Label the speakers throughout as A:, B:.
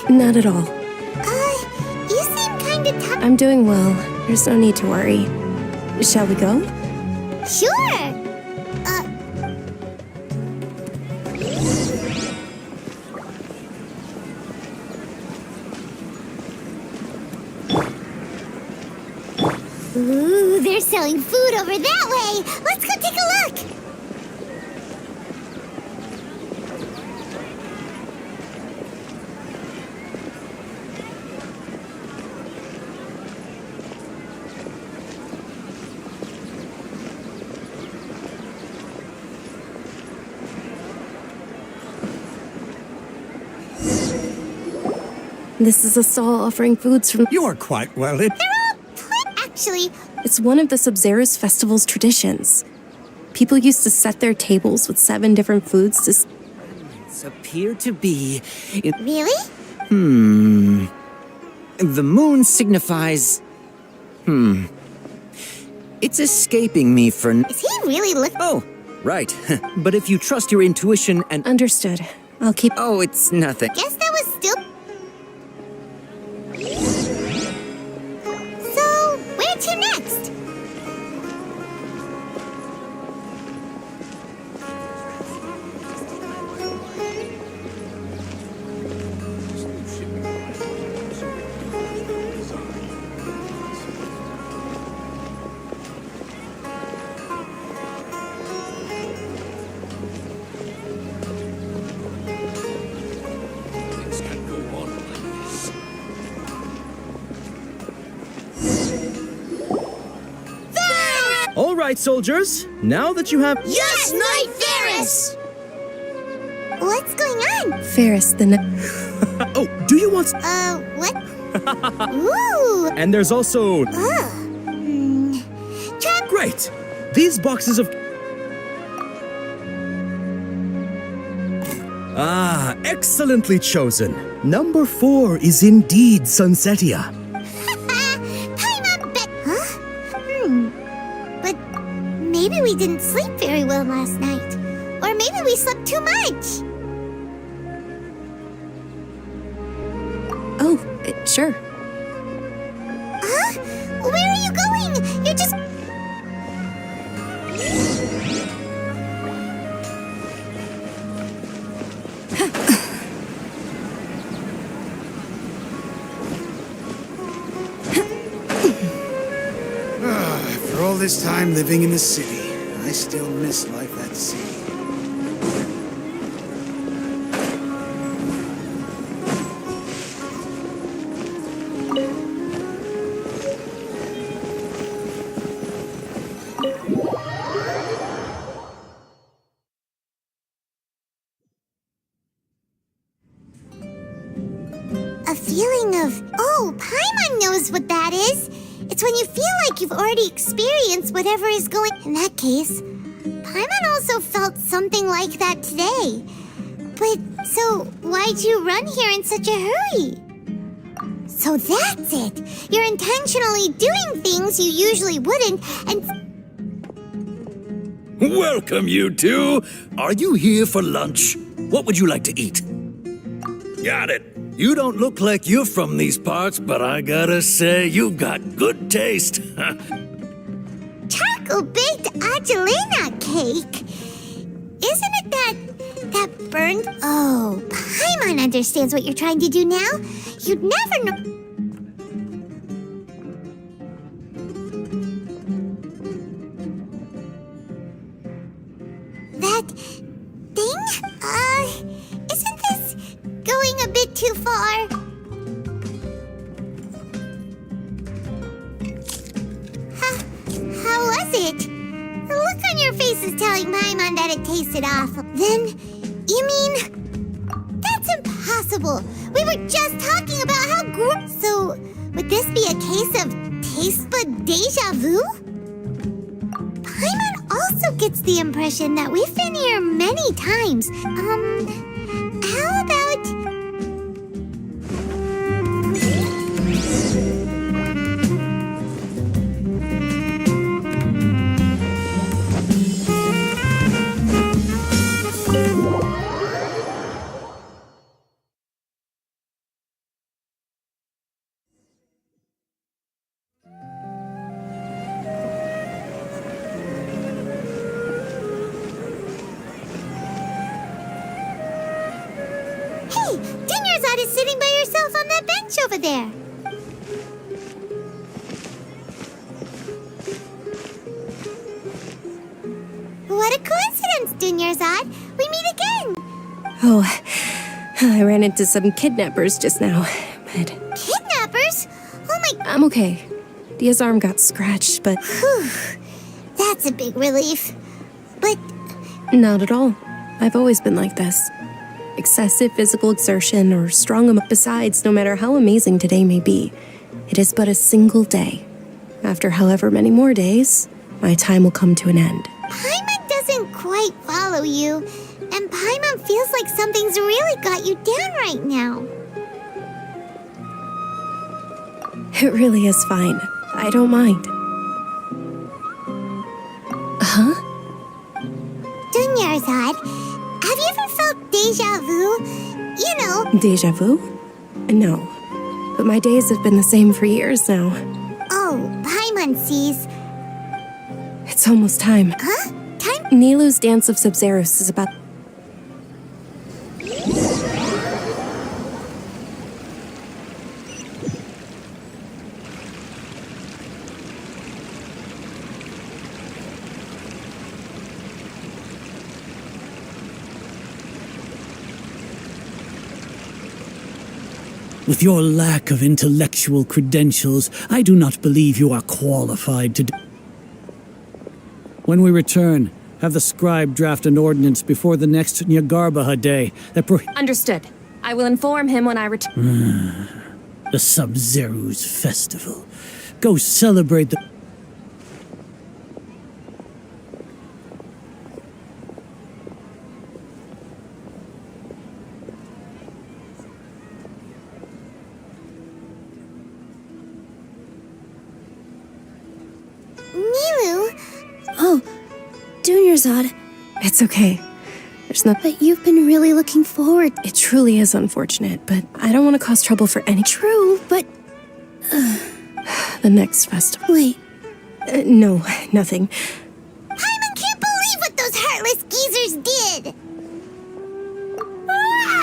A: Not at all.
B: You seem kinda tired.
A: I'm doing well. There's no need to worry. Shall we go?
B: Sure! Ooh, they're selling food over that way! Let's go take a look!
A: This is a stall offering foods from...
C: You're quite well lit.
B: They're all actually...
A: It's one of the Sub-Zero's festival's traditions. People used to set their tables with 7 different foods to...
D: Appear to be...
B: Really?
D: The moon signifies... It's escaping me for...
B: Is he really looking...
D: Oh, right. But if you trust your intuition and...
A: Understood. I'll keep...
D: Oh, it's nothing.
B: Guess that was still... So, where to next?
E: All right, soldiers. Now that you have...
B: Yes, Knight Ferris! What's going on?
A: Ferris, the...
E: Oh, do you want...
B: What? Ooh!
E: And there's also...
B: Trap...
E: Great! These boxes of... Ah, excellently chosen. Number 4 is indeed Sunsetia.
B: Time on bed... Huh? But maybe we didn't sleep very well last night. Or maybe we slept too much.
A: Oh, sure.
B: Huh? Where are you going? You're just...
C: this time living in the city, I still miss life at sea.
B: A feeling of, oh, Paimon knows what that is. It's when you feel like you've already experienced whatever is going. In that case, Paimon also felt something like that today. But, so, why'd you run here in such a hurry? So that's it. You're intentionally doing things you usually wouldn't, and...
F: Welcome, you two. Are you here for lunch? What would you like to eat? Got it. You don't look like you're from these parts, but I gotta say, you've got good taste.
B: Charcoal-baked Angelina cake? Isn't it that burned? Oh, Paimon understands what you're trying to do now. You'd never know. That thing? Isn't this going a bit too far? How was it? The look on your face is telling Paimon that it tasted awful. Then, you mean... That's impossible! We were just talking about how gross... So, would this be a case of taste bud deja vu? Paimon also gets the impression that we've been here many times. How about... Hey, Dinyarzad is sitting by herself on that bench over there. What a coincidence, Dinyarzad. We meet again.
A: Oh, I ran into some kidnappers just now, but
B: Kidnappers? Oh my...
A: I'm okay. Dia's arm got scratched, but
B: Whew. That's a big relief. But
A: not at all. I've always been like this. Excessive physical exertion or strong besides, no matter how amazing today may be, it is but a single day. After however many more days, my time will come to an end.
B: Paimon doesn't quite follow you, and Paimon feels like something's really got you down right now.
A: It really is fine. I don't mind. Huh?
B: Dinyarzad, have you ever felt deja vu? You know...
A: Deja vu? No. But my days have been the same for years now.
B: Oh, Paimon sees...
A: It's almost time.
B: Huh? Time?
A: Nilou's Dance of Sub-Zeros is about...
E: With your lack of intellectual credentials, I do not believe you are qualified to do. When we return, have the scribe draft an ordinance before the next Nyagarbha day that
G: Understood. I will inform him when I return.
E: the Sub-Zeru's festival. Go celebrate the...
B: Nilou?
A: Oh, Dinyarzad. It's okay. There's nothing.
B: But you've been really looking forward...
A: It truly is unfortunate, but I don't want to cause trouble for any...
B: True, but...
A: The next festival.
B: Wait.
A: No, nothing.
B: Paimon can't believe what those heartless geezers did! Ah!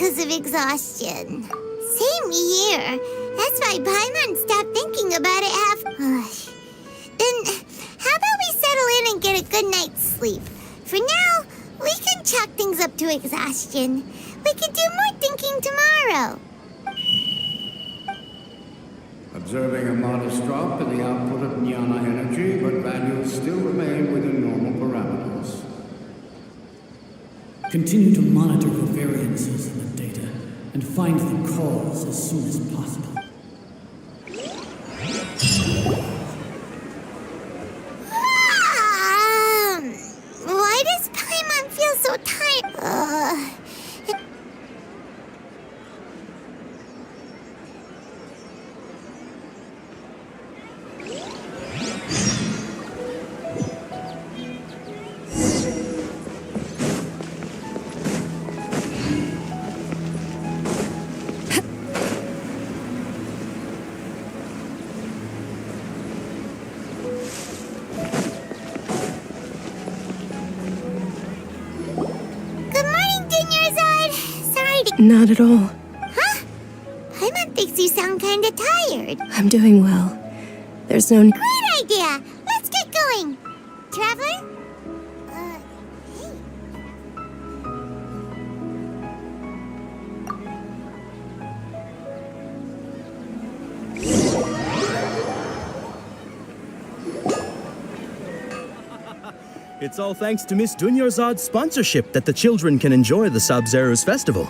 B: because of exhaustion. Same here. That's why Paimon stopped thinking about it Then, how about we settle in and get a good night's sleep? For now, we can chalk things up to exhaustion. We can do more thinking tomorrow.
H: Observing a modest drop in the output of jnana energy, but values still remain within normal parameters.
E: Continue to monitor for variances in the data and find the cause as soon as possible.
B: Why does Paimon feel so tired?
A: Not at all.
B: Huh? Paimon thinks you sound kinda tired.
A: I'm doing well. There's no...
B: Great idea! Let's get going! Traveler? Hey.
I: It's all thanks to Miss Dunyarzad's sponsorship that the children can enjoy the Sub-Zero's festival.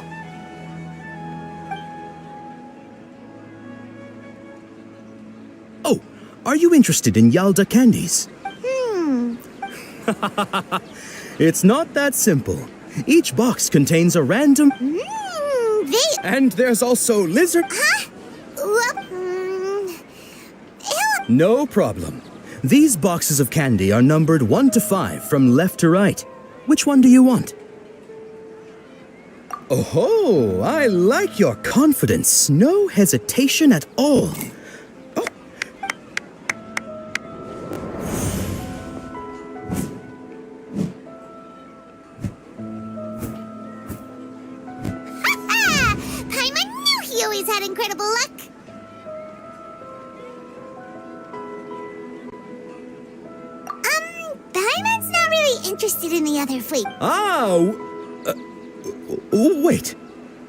I: Oh, are you interested in Yalda candies? It's not that simple. Each box contains a random... And there's also lizard...
B: Huh? Ew.
I: No problem. These boxes of candy are numbered 1 to 5 from left to right. Which one do you want? Oh, I like your confidence. No hesitation at all. Oh.
B: Paimon knew he always had incredible luck. Paimon's not really interested in the other fleet.
I: Wait.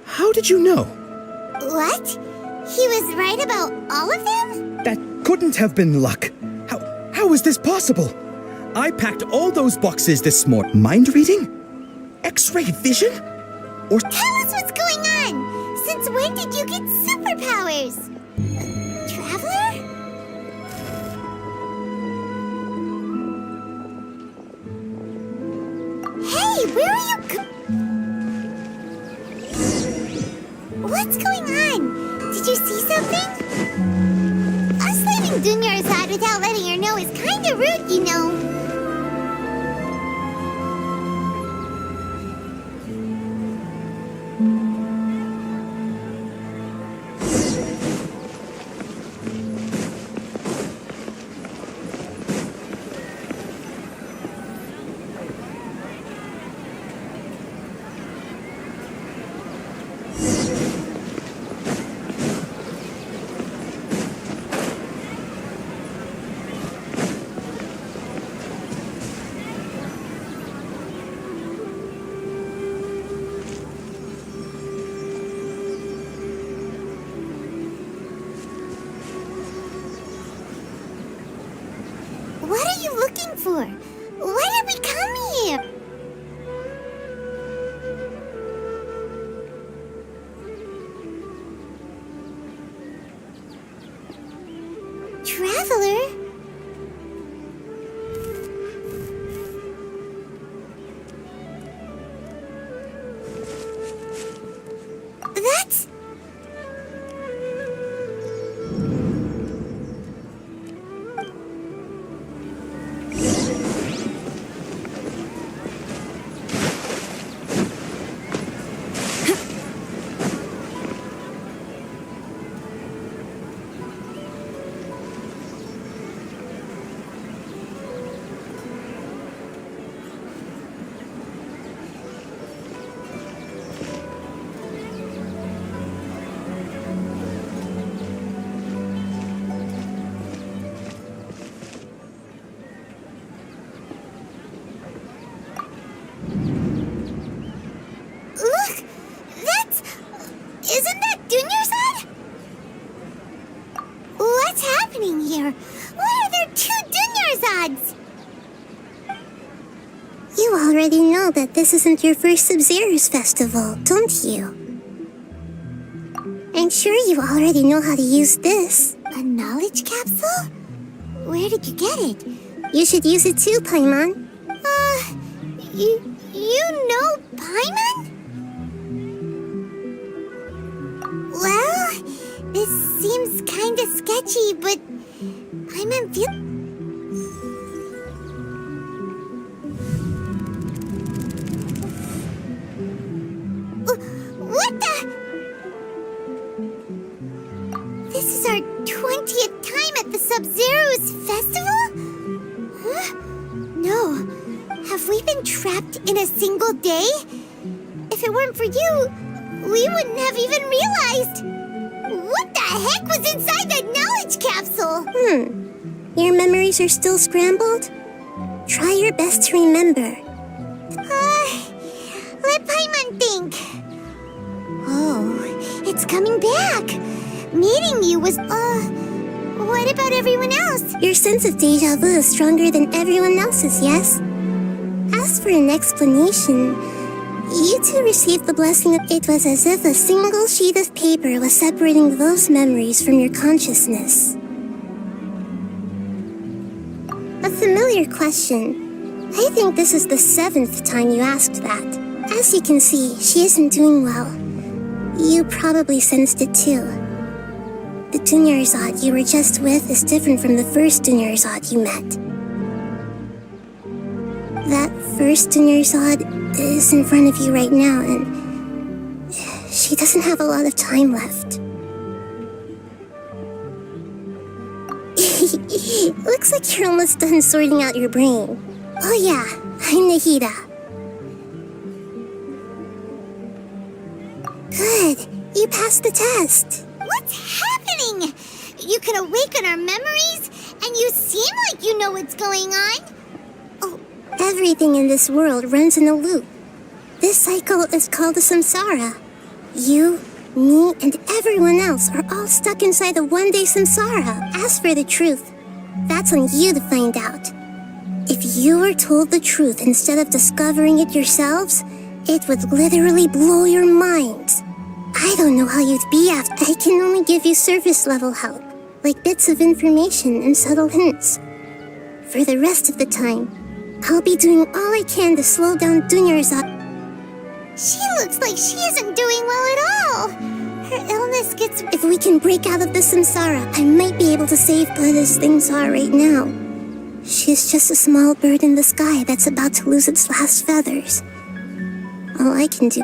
I: How did you know?
B: What? He was right about all of them?
I: That couldn't have been luck. How is this possible? I packed all those boxes this morning. Mind reading? X-ray vision? Or...
B: Tell us what's going on! Since when did you get superpowers? Traveler? Hey, where are you What's going on? Did you see something? Us leaving Dunyarzad without letting her know is kinda rude, you know. What are you looking for? Why did we come here? Traveler? That's... Isn't that Dunyarzad? What's happening here? Why are there two Dunyarzads? You already know that this isn't your first Sub-Zero's festival, don't you? I'm sure you already know how to use this. A knowledge capsule? Where did you get it? You should use it too, Paimon. You know Paimon? Well, this seems kinda sketchy, but Paimon What the? This is our 20th time at the Sub-Zero's festival? Huh? No. Have we been trapped in a single day? If it weren't for you, we wouldn't have even realized. What the heck was inside that knowledge capsule? Your memories are still scrambled? Try your best to remember. Let Paimon think. Oh, it's coming back. Meeting you was, what about everyone else? Your sense of deja vu is stronger than everyone else's, yes? As for an explanation, you two received the blessing. It was as if a single sheet of paper was separating those memories from your consciousness. A familiar question. I think this is the 7th time you asked that. As you can see, she isn't doing well. You probably sensed it too. The Dunyarzad you were just with is different from the first Dunyarzad you met. That first Dunyarzad is in front of you right now, and she doesn't have a lot of time left. Looks like you're almost done sorting out your brain. Oh yeah, I'm Nahida. Good, you passed the test. What's happening? You can awaken our memories, and you seem like you know what's going on. Oh, everything in this world runs in a loop. This cycle is called the samsara. You, me, and everyone else are all stuck inside the one-day samsara. As for the truth, that's on you to find out. If you were told the truth instead of discovering it yourselves, it would literally blow your minds. I don't know how you'd be after. I can only give you surface-level help, like bits of information and subtle hints. For the rest of the time, I'll be doing all I can to slow down Dunyarzad. She looks like she isn't doing well at all. Her illness gets... If we can break out of the samsara, I might be able to save Bud as things are right now. She's just a small bird in the sky that's about to lose its last feathers. All I can do...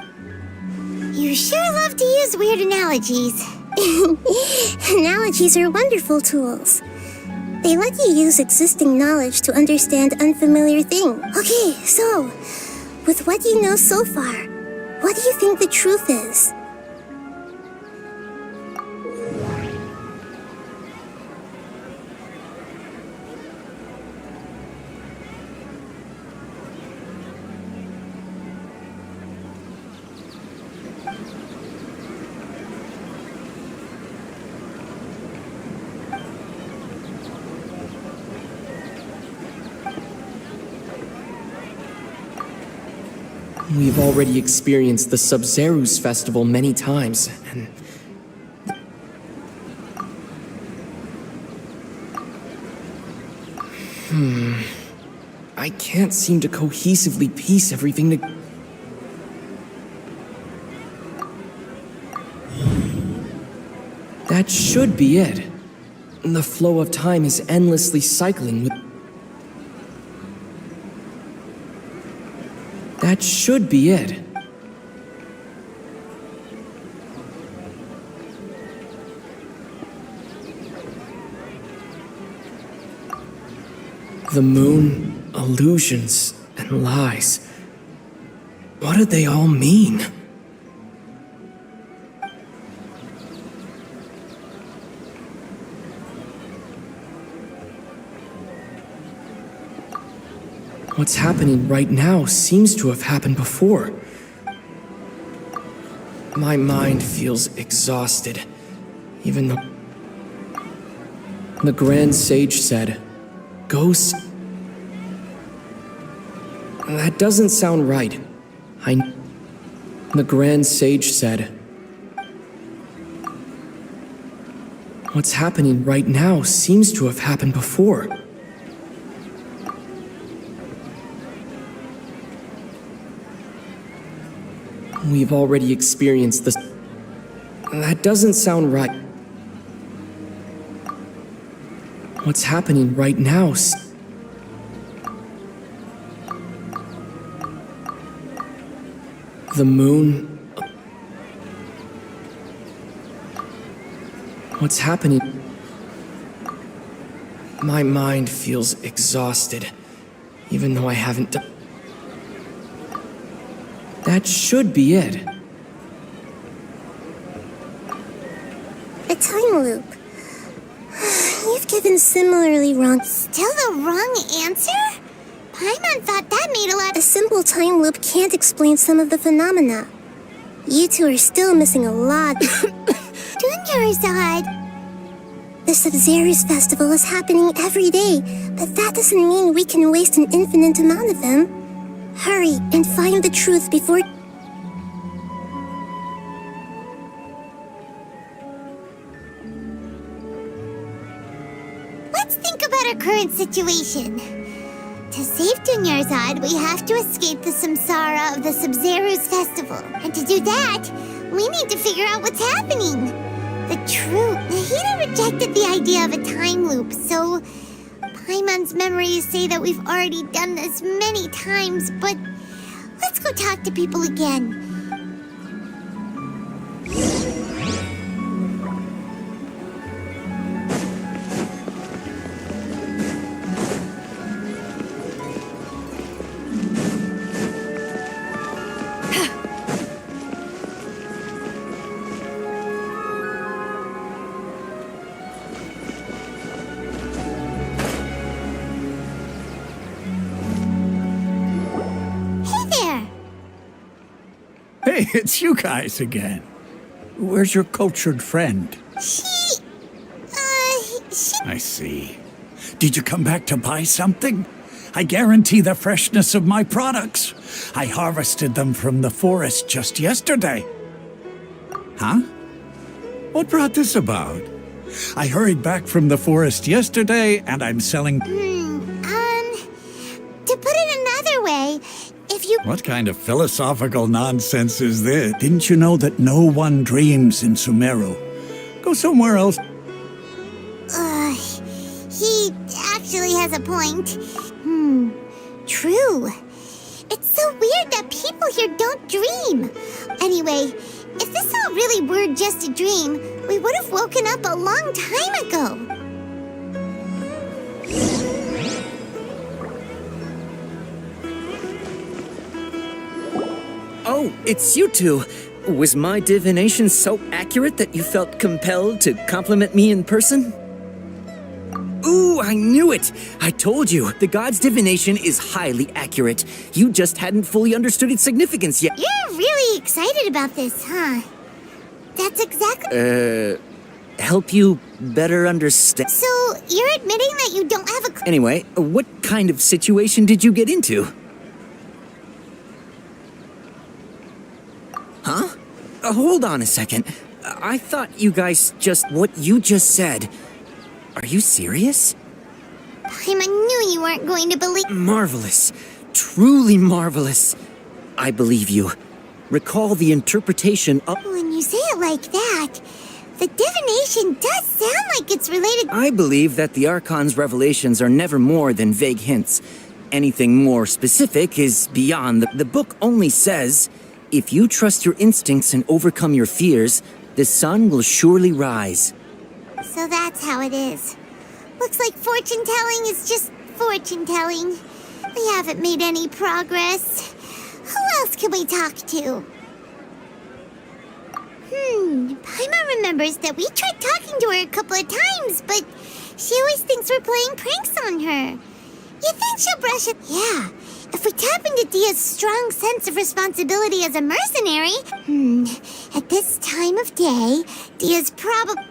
B: You sure love to use weird analogies. Analogies are wonderful tools. They let you use existing knowledge to understand unfamiliar things. Okay, so, with what you know so far, what do you think the truth is?
J: We've already experienced the Sub-Zero's festival many times, and... I can't seem to cohesively piece everything together. That should be it. The flow of time is endlessly cycling with... That should be it. The moon, illusions, and lies. What do they all mean? What's happening right now seems to have happened before. My mind feels exhausted, even though... The Grand Sage said, ghosts... That doesn't sound right. The Grand Sage said... What's happening right now seems to have happened before. We've already experienced this. That doesn't sound right. What's happening right now? The moon. What's happening? My mind feels exhausted, even though I haven't done. That should be it.
B: A time loop. You've given similarly wrong... Still the wrong answer? Paimon thought that made a lot... A simple time loop can't explain some of the phenomena. You two are still missing a lot. Dunyarzad! The Sub-Zero's festival is happening every day, but that doesn't mean we can waste an infinite amount of them. Hurry and find the truth before... Let's think about our current situation. To save Dunyarzad, we have to escape the samsara of the Sub-Zero's festival. And to do that, we need to figure out what's happening. The truth. Nahida rejected the idea of a time loop, so... Paimon's memories say that we've already done this many times, but... Let's go talk to people again.
C: Hey, it's you guys again. Where's your cultured friend?
B: She...
C: I see. Did you come back to buy something? I guarantee the freshness of my products. I harvested them from the forest just yesterday. Huh? What brought this about? I hurried back from the forest yesterday, and I'm selling...
B: To put it another way, if you...
C: What kind of philosophical nonsense is this? Didn't you know that no one dreams in Sumeru? Go somewhere else.
B: He actually has a point. True. It's so weird that people here don't dream. Anyway, if this all really were just a dream, we would have woken up a long time ago.
D: Oh, it's you two. Was my divination so accurate that you felt compelled to compliment me in person? Ooh, I knew it! I told you, the god's divination is highly accurate. You just hadn't fully understood its significance yet.
B: You're really excited about this, huh? That's exactly...
D: Help you better understand.
B: So, you're admitting that you don't have a...
D: Anyway, what kind of situation did you get into? Huh? Hold on a second. I thought you guys just... What you just said... Are you serious?
B: Paimon knew you weren't going to believe...
D: Marvelous. Truly marvelous. I believe you. Recall the interpretation of...
B: When you say it like that, the divination does sound like it's related...
D: I believe that the Archon's revelations are never more than vague hints. Anything more specific is beyond. The book only says, if you trust your instincts and overcome your fears, the sun will surely rise.
B: So that's how it is. Looks like fortune-telling is just fortune-telling. We haven't made any progress. Who else can we talk to? Paimon remembers that we tried talking to her a couple of times, but she always thinks we're playing pranks on her. You think she'll brush it? Yeah. If we tap into Dia's strong sense of responsibility as a mercenary, a day, Dia's probably...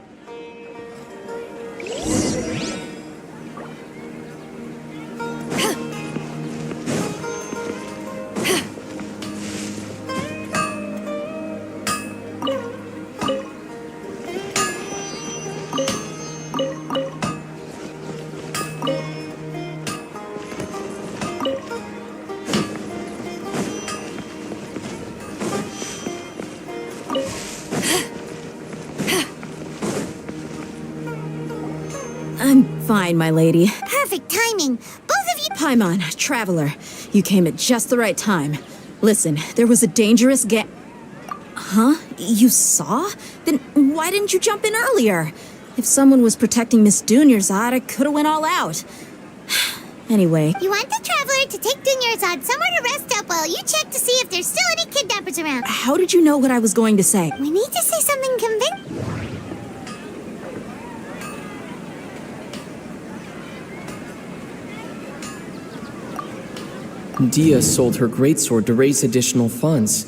K: I'm fine, my lady.
B: Perfect timing. Both of you...
K: Paimon, Traveler, you came at just the right time. Listen, there was a dangerous Huh? You saw? Then why didn't you jump in earlier? If someone was protecting Miss Dunyarzad, I could've went all out. Anyway...
B: You want the Traveler to take Dunyarzad somewhere to rest up while you check to see if there's still any kidnappers around.
K: How did you know what I was going to say?
B: We need to say something convincing.
J: Dia sold her greatsword to raise additional funds.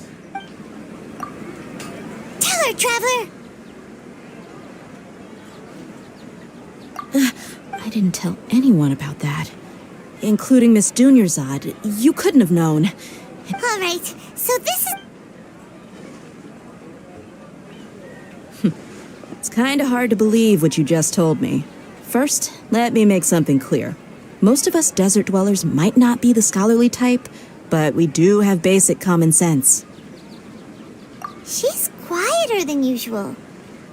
B: Tell her, Traveler!
K: I didn't tell anyone about that. Including Miss Dunyarzad. You couldn't have known.
B: All right, so this is...
K: It's kinda hard to believe what you just told me. First, let me make something clear. Most of us desert dwellers might not be the scholarly type, but we do have basic common sense.
B: She's quieter than usual.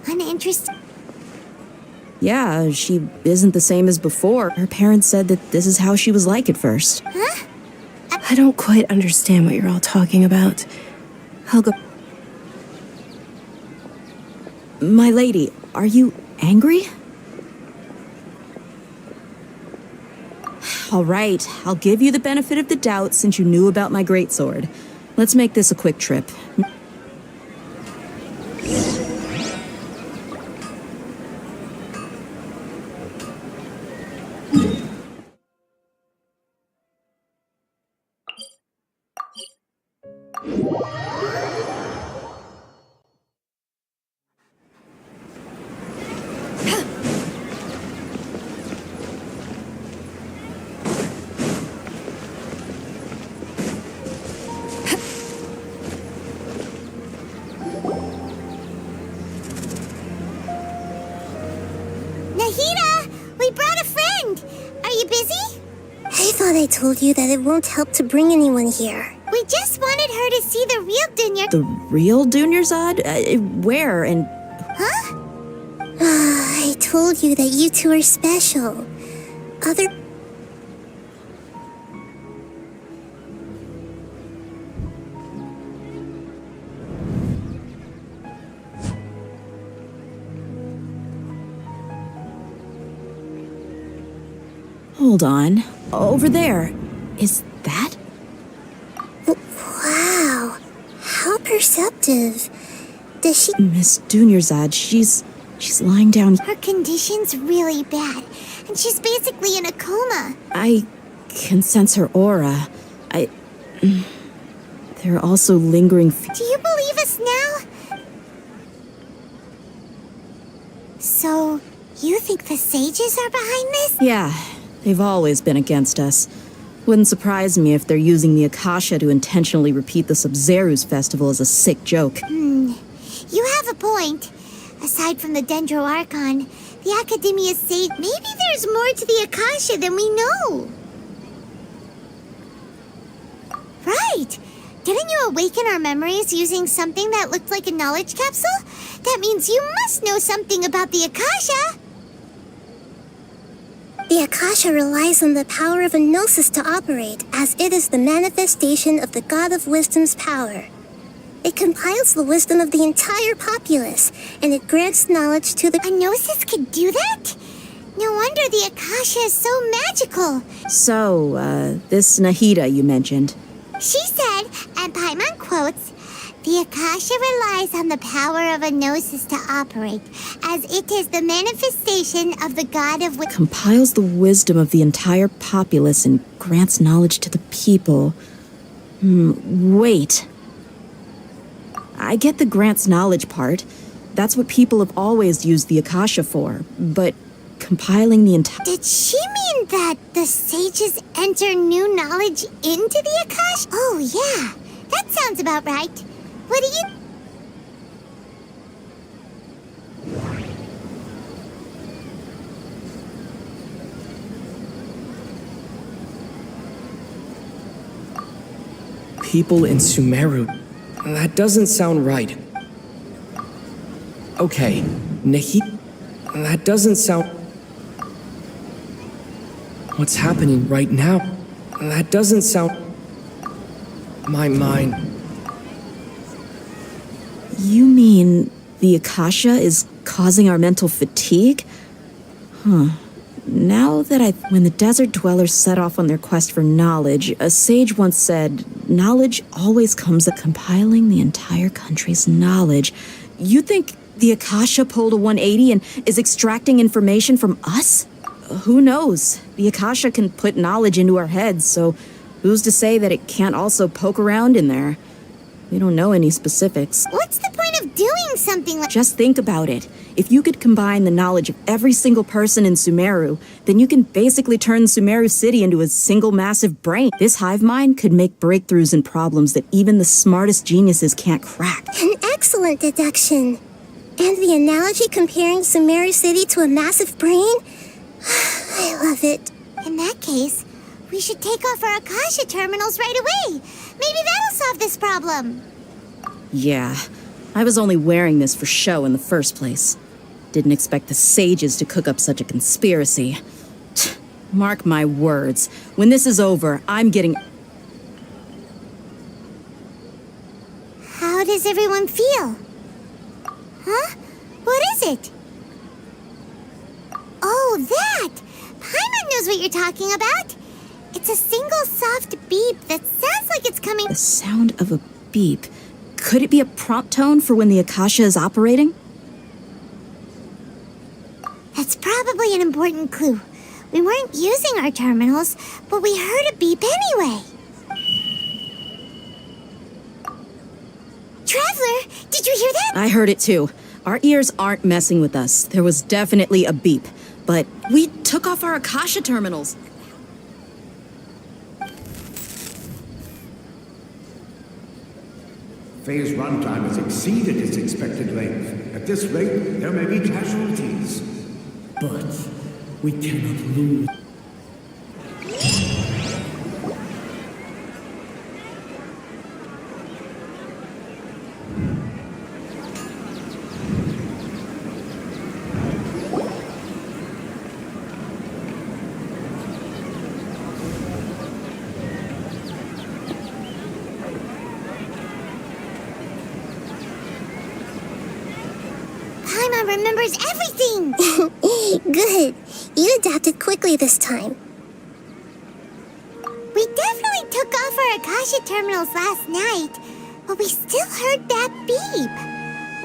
B: Uninterested.
K: Yeah, she isn't the same as before. Her parents said that this is how she was like at first.
B: Huh?
A: I don't quite understand what you're all talking about. I'll go.
K: My lady, are you angry? All right, I'll give you the benefit of the doubt since you knew about my greatsword. Let's make this a quick trip.
B: Nahida! We brought a friend! Are you busy? I thought I told you that it won't help to bring anyone here. We just wanted her to see the real Dunya.
K: The real Dunyarzad? Where and...
B: Huh? I told you that you two are special. Other...
K: Hold on. Over there. Is that?
B: Wow. How perceptive. Does she...
K: Miss Dunyarzad, she's lying down.
B: Her condition's really bad, and she's basically in a coma.
K: I can sense her aura. There are also lingering...
B: Do you believe us now? So, you think the sages are behind this?
K: Yeah, they've always been against us. Wouldn't surprise me if they're using the Akasha to intentionally repeat the Sub-Zeru's festival as a sick joke.
B: You have a point. Aside from the Dendro Archon, the Academia sage... Maybe there's more to the Akasha than we know. Right. Didn't you awaken our memories using something that looked like a knowledge capsule? That means you must know something about the Akasha. The Akasha relies on the power of a gnosis to operate, as it is the manifestation of the God of Wisdom's power. It compiles the wisdom of the entire populace, and it grants knowledge to the... A gnosis could do that? No wonder the Akasha is so magical.
K: So, this Nahida you mentioned.
B: She said, and Paimon quotes, the Akasha relies on the power of a gnosis to operate, as it is the manifestation of the God of...
K: Compiles the wisdom of the entire populace and grants knowledge to the people. Wait. I get the grants knowledge part, That's what people have always used the Akasha for. But compiling the entire...
B: Did she mean that the sages enter new knowledge into the Akasha? Oh, yeah. That sounds about right. What do you...
J: People in Sumeru. That doesn't sound right. Okay, Nahida. That doesn't sound... What's happening right now? That doesn't sound... My mind...
K: You mean the Akasha is causing our mental fatigue? Huh. Now that when the desert dwellers set off on their quest for knowledge, a sage once said, knowledge always comes at compiling the entire country's knowledge. You think the Akasha pulled a 180 and is extracting information from us? Who knows? The Akasha can put knowledge into our heads, so who's to say that it can't also poke around in there? We don't know any specifics.
B: What's the point of doing something like...
K: Just think about it. If you could combine the knowledge of every single person in Sumeru, then you can basically turn Sumeru City into a single massive brain. This hive mind could make breakthroughs in problems that even the smartest geniuses can't crack.
B: An excellent deduction. And the analogy comparing Sumeru City to a massive brain? I love it. In that case, we should take off our Akasha terminals right away. Maybe that'll solve this problem.
K: Yeah, I was only wearing this for show in the first place. Didn't expect the sages to cook up such a conspiracy. Mark my words, when this is over, I'm getting...
B: How does everyone feel? Huh? What is it? Oh, that! Paimon knows what you're talking about. It's a single soft beep that sounds like it's coming...
K: The sound of a beep. Could it be a prompt tone for when the Akasha is operating?
B: That's probably an important clue. We weren't using our terminals, but we heard a beep anyway. Traveler, did you hear that?
K: I heard it too. Our ears aren't messing with us. There was definitely a beep. But we took off our Akasha terminals.
H: Phase runtime has exceeded its expected length. At this rate, there may be casualties.
E: But we cannot lose.
B: Paimon remembers everything! Good. You adapted quickly this time. We definitely took off our Akasha terminals last night, but we still heard that beep.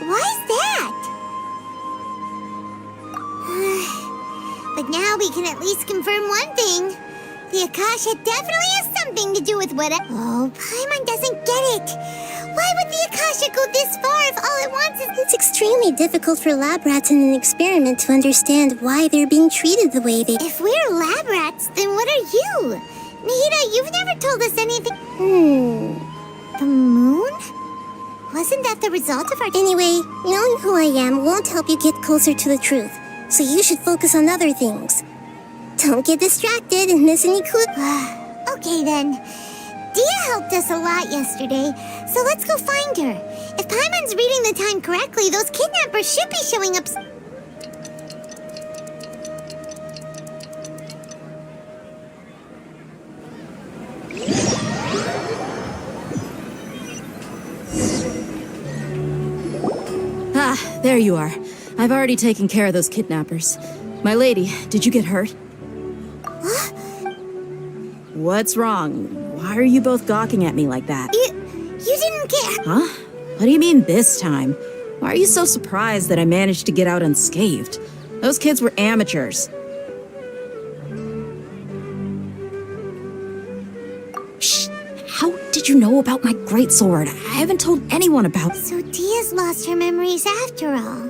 B: Why is that? But now we can at least confirm one thing. The Akasha definitely has something to do with what... Oh, Paimon doesn't get it. Why would the Akasha go this far if all it wants is... It's extremely difficult for lab rats in an experiment to understand why they're being treated the way they... If we're lab rats, then what are you? Nahida, you've never told us anything... The moon? Wasn't that the result of our... Anyway, knowing who I am won't help you get closer to the truth. So you should focus on other things. Don't get distracted and miss any clues. Okay then. Dia helped us a lot yesterday, so let's go find her. If Paimon's reading the time correctly, those kidnappers should be showing up...
K: Ah, there you are. I've already taken care of those kidnappers. My lady, did you get hurt? What's wrong? Why are you both gawking at me like that?
B: You didn't get...
K: Huh? What do you mean this time? Why are you so surprised that I managed to get out unscathed? Those kids were amateurs. Shh! How did did you know about my greatsword? I haven't told anyone about.
B: So Dia's lost her memories after all.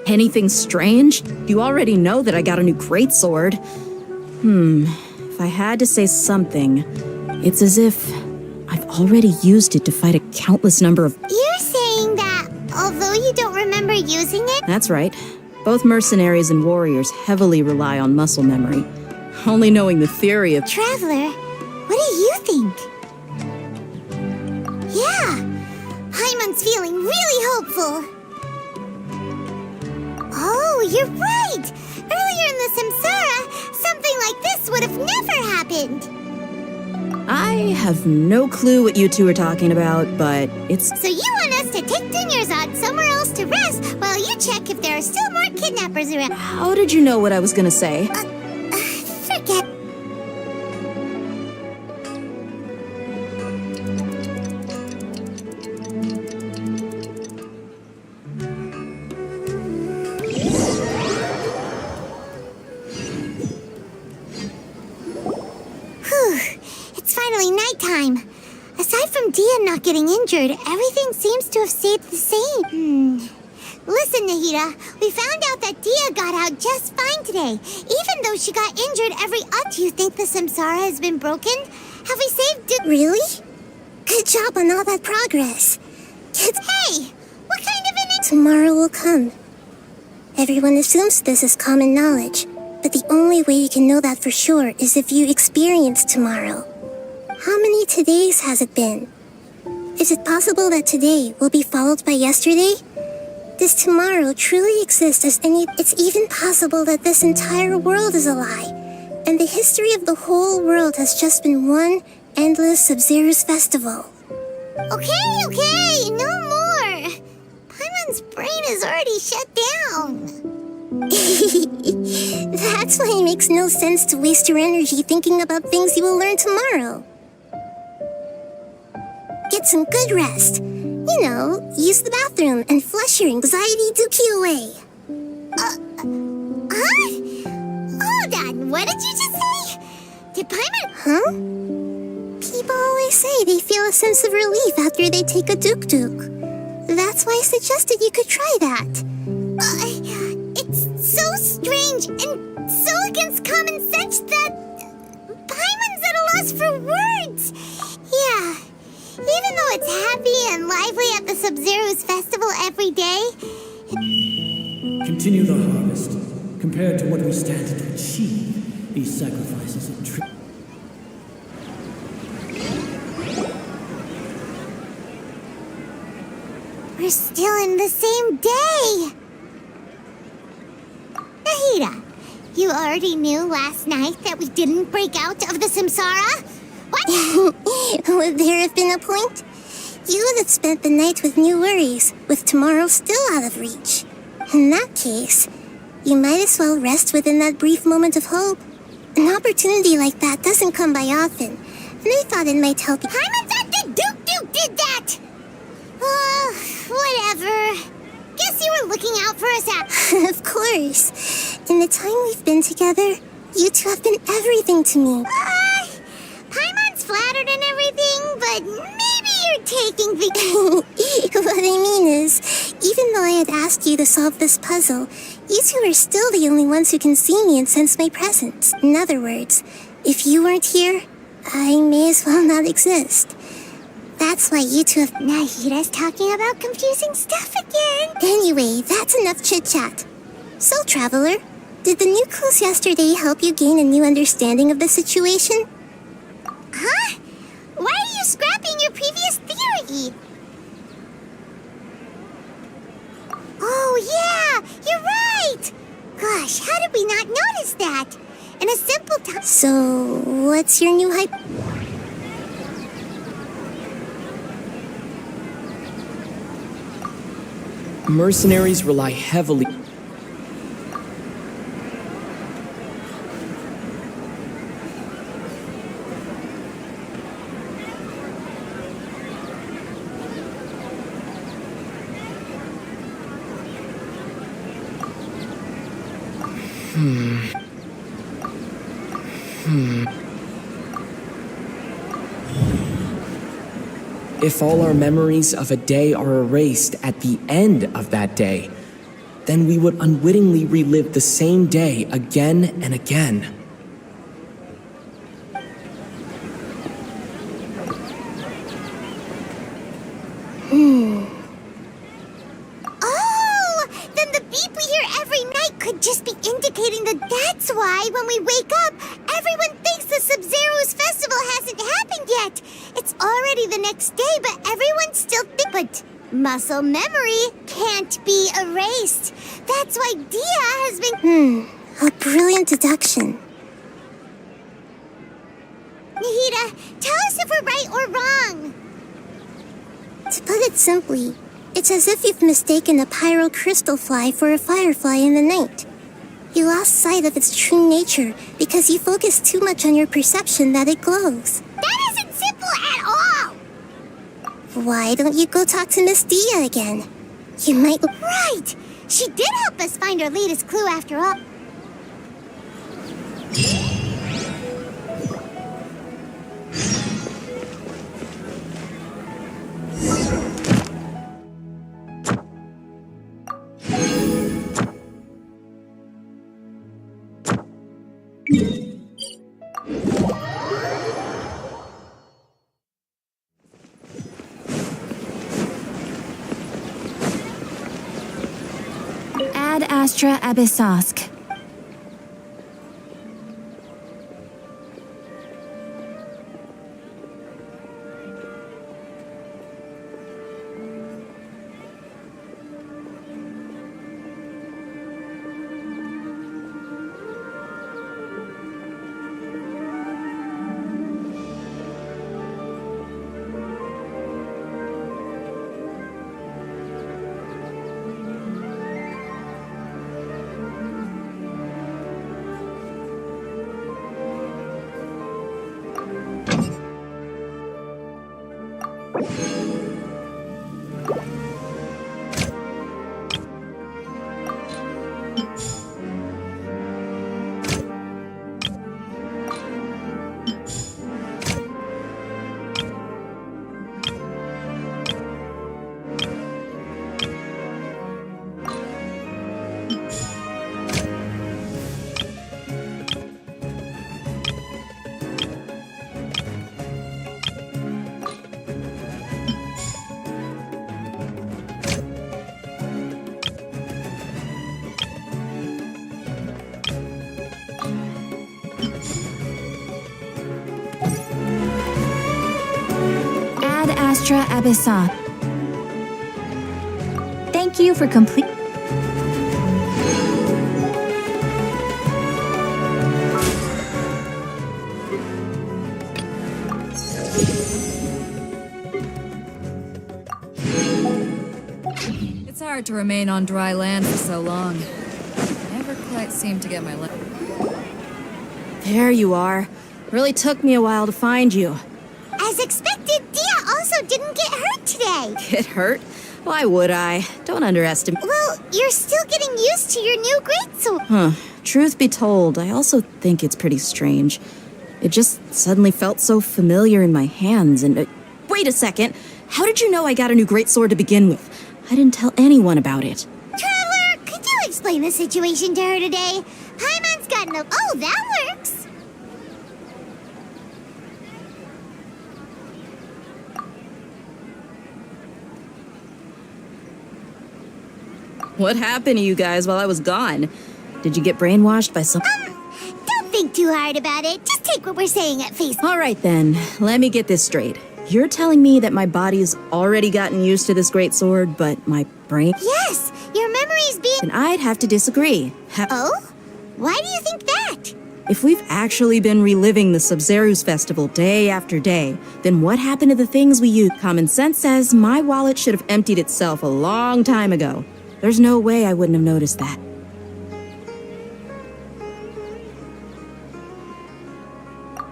K: Anything strange? You already know that I got a new greatsword. If I had to say something, it's as if I've already used it to fight a countless number of.
B: You're saying that although you don't remember using it?
K: That's right. Both mercenaries and warriors heavily rely on muscle memory. Only knowing the theory of.
B: Traveler, what do you think? Yeah, Paimon's feeling really hopeful. Oh, you're right! Earlier in the Samsara, something like this would have never happened.
K: I have no clue what you two are talking about, but it's.
B: So you want us to take Dunyarzad somewhere else to rest while you check if there are still more kidnappers around?
K: How did you know what I was gonna say?
B: Forget. It's finally nighttime. Aside from Dia not getting injured, everything seems to have stayed the same. Listen, Nahida, we found out that Dia got out just fine today, even though she got injured every. Do you think the Samsara has been broken? Have we saved? Really? Good job on all that progress. Hey, what kind of an? Tomorrow will come. Everyone assumes this is common knowledge, but the only way you can know that for sure is if you experience tomorrow. How many todays has it been? Is it possible that today will be followed by yesterday? Does tomorrow truly exist as any? It's even possible that this entire world is a lie, and the history of the whole world has just been one endless Sub-Zero's festival. Okay, no more. Paimon's brain is already shut down. That's why it makes no sense to waste your energy thinking about things you will learn tomorrow. Get some good rest. You know, use the bathroom and flush your anxiety dookie away. Huh? Hold on, what did you just say? Did Paimon... Huh? People always say they feel a sense of relief after they take a duk-duk. That's why I suggested you could try that. It's so strange and so against common sense that Paimon's at a loss for words. Yeah. Even though it's happy and lively at the Sub-Zero's festival every day...
E: Continue the harvest. Compared to what we stand to achieve, these sacrifices are
B: We're still in the same day! Nahida, you already knew last night that we didn't break out of the Samsara? What? Would there have been a point? You would have spent the night with new worries, with tomorrow still out of reach. In that case, you might as well rest within that brief moment of hope. An opportunity like that doesn't come by often, and I thought it might help you. Paimon thought the Duke did that! Whatever. Guess you were looking out for us at... Of course. In the time we've been together, you two have been everything to me. Paimon's flattered and everything, but maybe you're taking the... What I mean is, even though I had asked you to solve this puzzle, you two are still the only ones who can see me and sense my presence. In other words, if you weren't here, I may as well not exist. That's why you two have... Nahida's talking about confusing stuff again. Anyway, that's enough chit-chat. So, Traveler, did the new clues yesterday help you gain a new understanding of the situation? Huh? Why are you scrapping your previous theory? Oh, yeah! You're right! Gosh, how did we not notice that? In a simple time... So, what's your new hype...
J: Mercenaries rely heavily... If all our memories of a day are erased at the end of that day, then we would unwittingly relive the same day again and again.
B: Oh, then the beep we hear every night could just be indicating that that's why when we wake up, everyone thinks the Sub-Zero's festival hasn't happened yet. It's already the next day, but everyone still thinks. But muscle memory can't be erased. That's why Dia has been...
L: A brilliant deduction.
B: Nahida, tell us if we're right or wrong.
L: To put it simply, it's as if you've mistaken a pyro crystal fly for a firefly in the night. You lost sight of its true nature because you focused too much on your perception that it glows.
B: That isn't simple at all!
L: Why don't you go talk to Miss Dia again? You might...
B: Right! She did help us find our latest clue after all.
G: Ad Astra Abyssosk. Ad Astra Abyssosk. Thank you for complete.
M: It's hard to remain on dry land for so long. Never quite seem to get my
K: There you are. Really took me a while to find you.
B: As expected, Dia also didn't get hurt today.
K: Get hurt? Why would I? Don't underestimate.
B: Well, you're still getting used to your new greatsword.
K: Huh. Truth be told, I also think it's pretty strange. It just suddenly felt so familiar in my hands and... wait a second! How did you know I got a new greatsword to begin with? I didn't tell anyone about it.
B: Traveler, could you explain the situation to her today? Paimon's gotten a... Oh, that works!
K: What happened to you guys while I was gone? Did you get brainwashed by some...
B: Don't think too hard about it. Just take what we're saying at face.
K: All right then, let me get this straight. You're telling me that my body's already gotten used to this great sword, but my brain...
B: Yes, your memory's being...
K: Then I'd have to disagree.
B: Oh? Why do you think that?
K: If we've actually been reliving the Sub-Zero's festival day after day, then what happened to the things we used? Common sense says my wallet should have emptied itself a long time ago. There's no way I wouldn't have noticed that.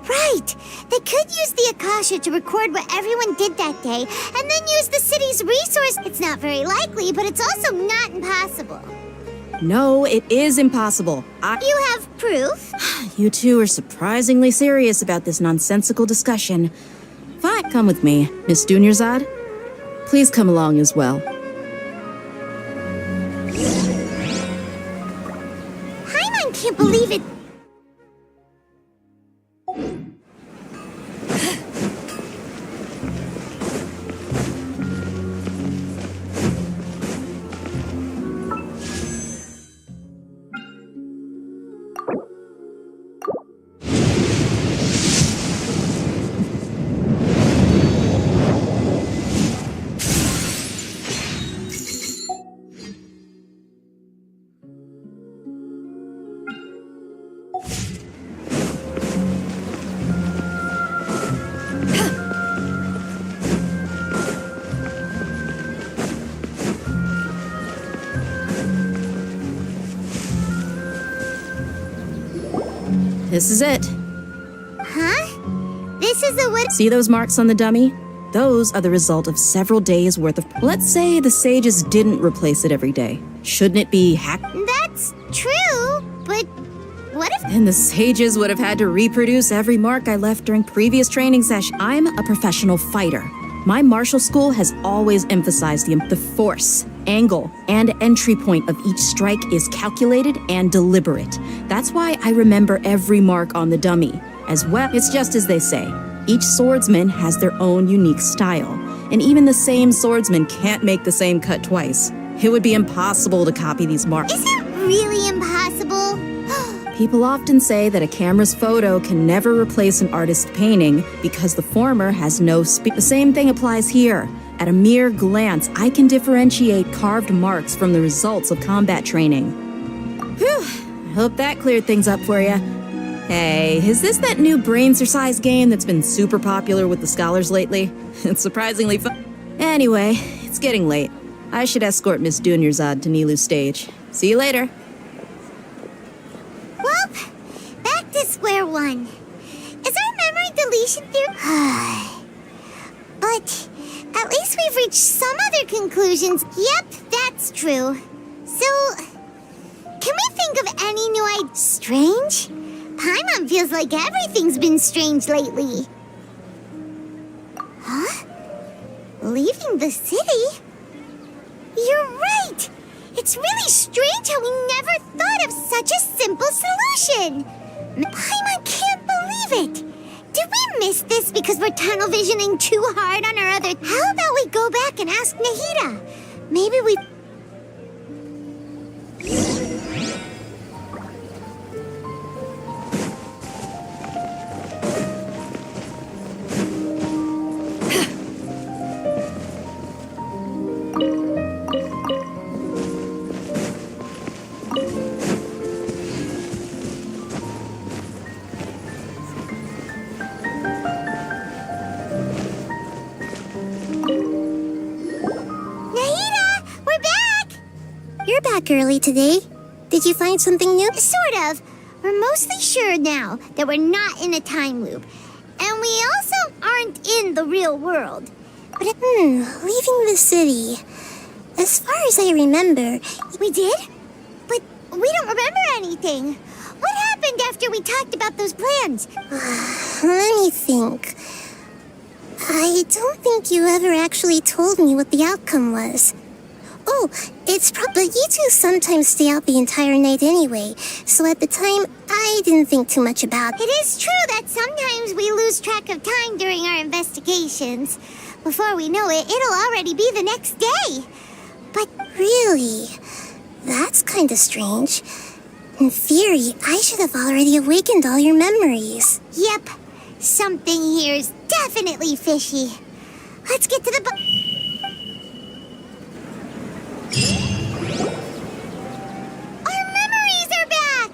B: Right! They could use the Akasha to record what everyone did that day, and then use the city's resource. It's not very likely, but it's also not impossible.
K: No, it is impossible.
B: You have proof?
K: You two are surprisingly serious about this nonsensical discussion. Fine. Come with me, Miss Dunyarzad. Please come along as well.
B: Paimon can't believe it.
K: This is it.
B: Huh? This is the what?
K: See those marks on the dummy? Those are the result of several days worth of... Let's say the sages didn't replace it every day. Shouldn't it be hacked?
B: That's true, but what if...
K: Then the sages would have had to reproduce every mark I left during previous training sessions. I'm a professional fighter. My martial school has always emphasized the force, angle, and entry point of each strike is calculated and deliberate. That's why I remember every mark on the dummy. As well, it's just as they say. Each swordsman has their own unique style, and even the same swordsman can't make the same cut twice. It would be impossible to copy these marks.
B: Is it really impossible?
K: People often say that a camera's photo can never replace an artist's painting because the former has no speed. The same thing applies here. At a mere glance, I can differentiate carved marks from the results of combat training. Whew, I hope that cleared things up for you. Hey, is this that new brain-exercise game that's been super popular with the scholars lately? It's surprisingly fun. Anyway, it's getting late. I should escort Miss Dunyarzad to Nilu's stage. See you later.
B: Well, back to square one. Is our memory deletion theory? But at least we've reached some other conclusions. Yep, that's true. So, can we think of any new ideas? Strange? Paimon feels like everything's been strange lately. Huh? Leaving the city? You're right! It's really strange how we never thought of such a simple solution! Paimon can't believe it! Did we miss this because we're tunnel visioning too hard on our other... How about we go back and ask Nahida? Maybe we...
L: Early today. Did you find something new?
B: Sort of. We're mostly sure now that we're not in a time loop. And we also aren't in the real world.
L: But leaving the city. As far as I remember...
B: We did? But we don't remember anything. What happened after we talked about those plans?
L: Let me think. I don't think you ever actually told me what the outcome was. Oh, it's probably you two sometimes stay out the entire night anyway, so at the time, I didn't think too much about it.
B: It is true that sometimes we lose track of time during our investigations. Before we know it, it'll already be the next day.
L: But really, that's kind of strange. In theory, I should have already awakened all your memories.
B: Yep, something here's definitely fishy. Let's get to the... Our memories are back!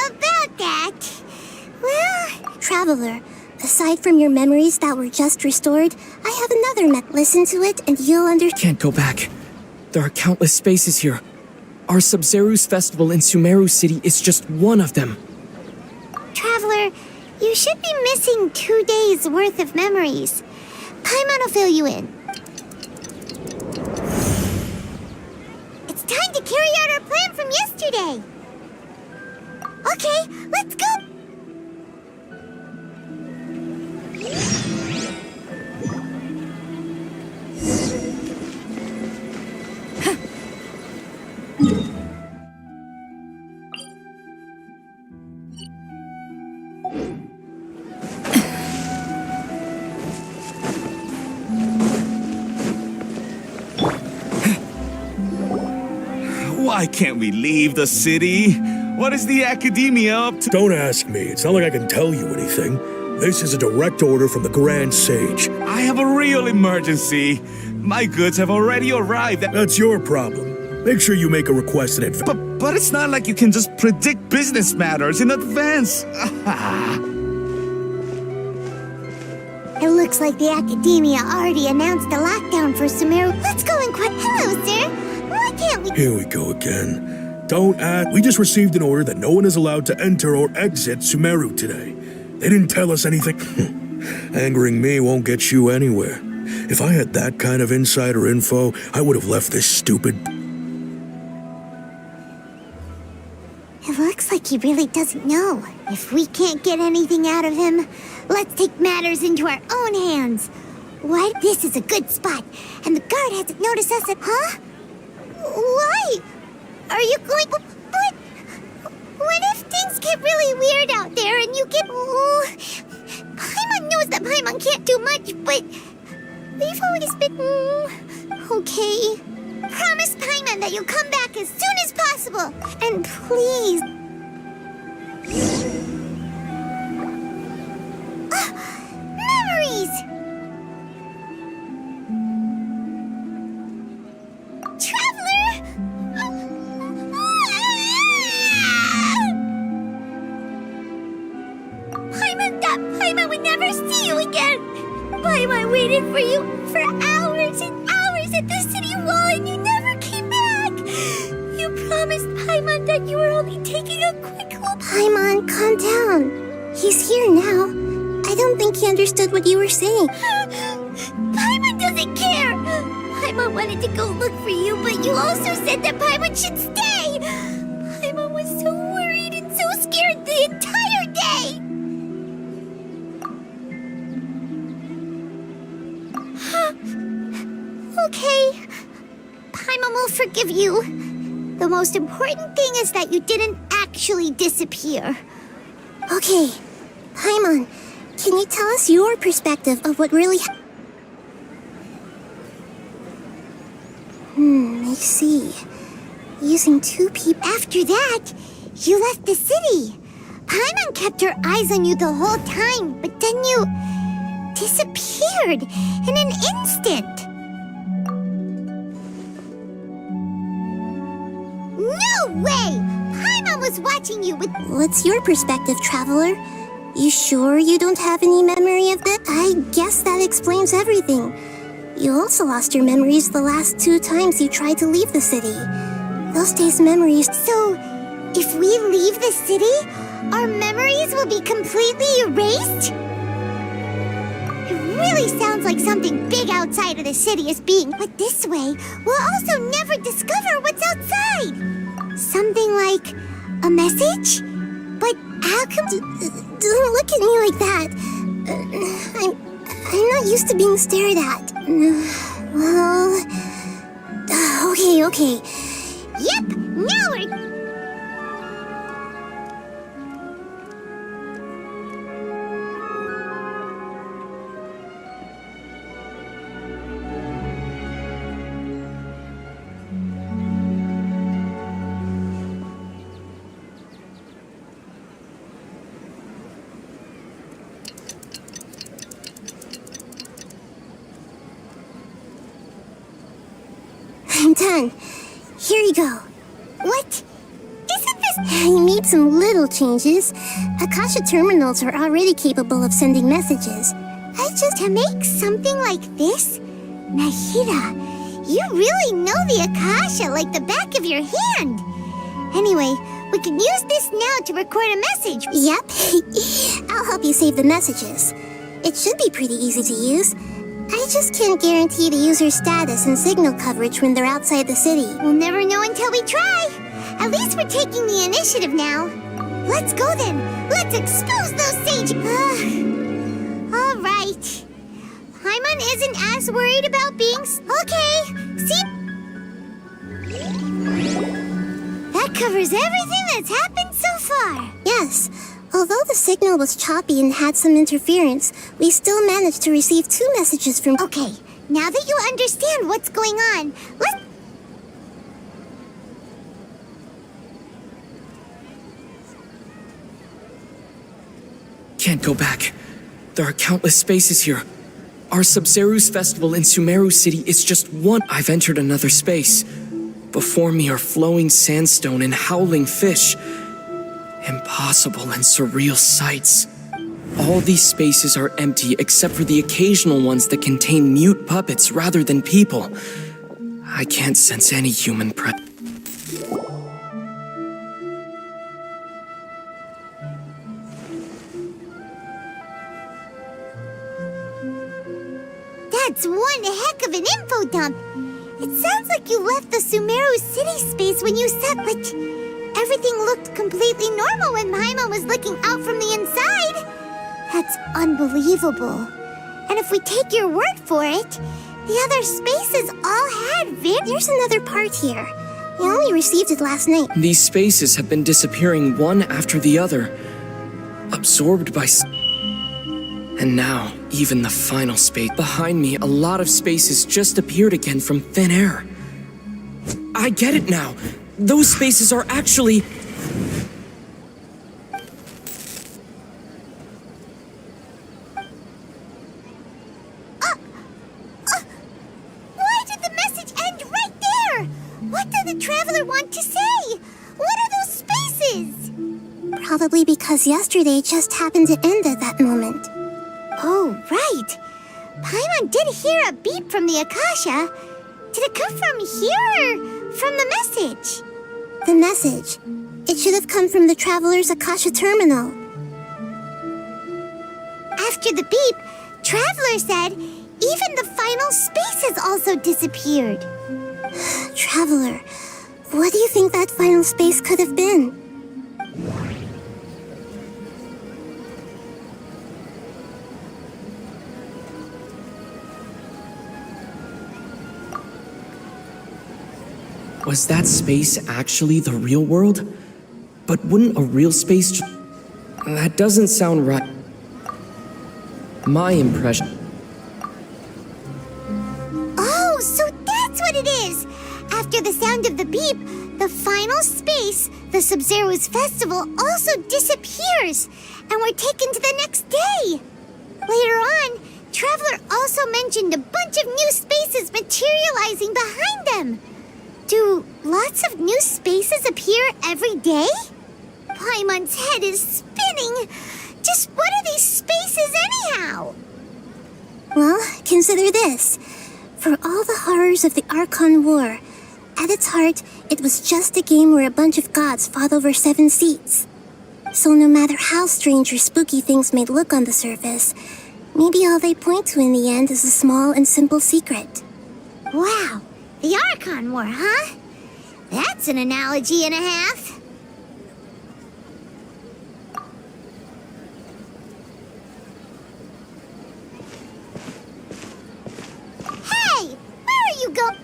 B: About that... Well...
L: Traveler, aside from your memories that were just restored, I have another Listen to it and you'll understand.
J: Can't go back. There are countless spaces here. Our Sub-Zeru's festival in Sumeru City is just one of them.
B: Traveler, you should be missing 2 days worth of memories. Paimon will fill you in. It's time to carry out our plan from yesterday. Okay, let's go.
N: Why can't we leave the city? What is the academia up to?
O: Don't ask me. It's not like I can tell you anything. This is a direct order from the Grand Sage.
N: I have a real emergency. My goods have already arrived.
O: That's your problem. Make sure you make a request in advance.
N: But it's not like you can just predict business matters in advance.
B: It looks like the Academia already announced a lockdown for Sumeru. Let's go and Hello, sir. Why can't we?
O: Here we go again. Don't ask. We just received an order that no one is allowed to enter or exit Sumeru today. They didn't tell us anything. Angering me won't get you anywhere. If I had that kind of insider info, I would have left this stupid...
B: It looks like he really doesn't know. If we can't get anything out of him, let's take matters into our own hands. What? This is a good spot, and the guard hasn't noticed us at... Huh? Why? Are you going... But... What if things get really weird out there and you get... Paimon knows that Paimon can't do much, but... We've always been... Okay. Promise Paimon that you'll come back as soon as possible. And please... Memories! Traveler! Paimon would never see you again! Paimon waited for you for hours and hours at the city wall and you never came back! You promised Paimon that you were only taking a quick look.
L: Paimon, calm down. He's here now. I don't think he understood what you were saying.
B: Paimon doesn't care! Paimon wanted to go look for you, but you also said that Paimon should stay! Paimon was so worried and so scared the entire day! Okay. Paimon will forgive you. The most important thing is that you didn't actually disappear.
L: Okay. Paimon, can you tell us your perspective of what really I see. Using two people.
B: After that, you left the city. Paimon kept her eyes on you the whole time, but then you disappeared in an instant. No way! Paimon was watching you with...
L: What's your perspective, Traveler? You sure you don't have any memory of that? I guess that explains everything. You also lost your memories the last 2 times you tried to leave the city. Those days' memories...
B: So, if we leave the city, our memories will be completely erased? It really sounds like something big outside of the city is being... But this way, we'll also never discover what's outside! Something like a message? But how come...
L: Don't look at me like that. I'm not used to being stared at. Well... Okay.
B: Yep, now we're...
L: I'm done. Here you go.
B: What? Isn't this...
L: I made some little changes. Akasha terminals are already capable of sending messages.
B: To make something like this? Nahida, you really know the Akasha like the back of your hand. Anyway, we can use this now to record a message.
L: Yep. I'll help you save the messages. It should be pretty easy to use. I just can't guarantee the user's status and signal coverage when they're outside the city.
B: We'll never know until we try. At least we're taking the initiative now. Let's go then. Let's expose those sages. All right. Paimon isn't as worried about being... Okay. See? That covers everything that's happened so far.
L: Yes. Although the signal was choppy and had some interference, we still managed to receive 2 messages from...
B: Okay, now that you understand what's going on, let's...
J: Can't go back. There are countless spaces here. Our Sub-Zeru's festival in Sumeru City is just one. I've entered another space. Before me are flowing sandstone and howling fish. Impossible and surreal sights. All these spaces are empty except for the occasional ones that contain mute puppets rather than people. I can't sense any human presence.
B: That's one heck of an info dump. It sounds like you left the Sumeru city space when you said, like, everything looked completely normal when Paimon was looking out from the inside. That's unbelievable. And if we take your word for it, the other spaces all had
L: There's another part here. We only received it last night.
J: These spaces have been disappearing one after the other, absorbed by. And now, even the final space. Behind me, a lot of spaces just appeared again from thin air. I get it now. Those spaces are actually.
B: Why did the message end right there? What did the traveler want to say? What are those spaces?
L: Probably because yesterday just happened to end at that moment.
B: Oh, right. Paimon did hear a beep from the Akasha. Did it come from here or from the message?
L: The message. It should have come from the Traveler's Akasha terminal.
B: After the beep, Traveler said even the final spaces also disappeared.
L: Traveler, what do you think that final space could have been?
J: Was that space actually the real world? But wouldn't a real space That doesn't sound right. My impression.
B: Oh, so that's what it is! After the sound of the beep, the final space, the Sub-Zeru's festival, also disappears, and we're taken to the next day. Later on, Traveler also mentioned a bunch of new spaces materializing behind them. Do lots of new spaces appear every day? Paimon's head is spinning. Just what are these spaces anyhow?
L: Well, consider this. For all the horrors of the Archon War, at its heart, it was just a game where a bunch of gods fought over 7 seats. So no matter how strange or spooky things may look on the surface, maybe all they point to in the end is a small and simple secret.
B: Wow, the Archon War, huh? That's an analogy and a half. Hey, where are you going?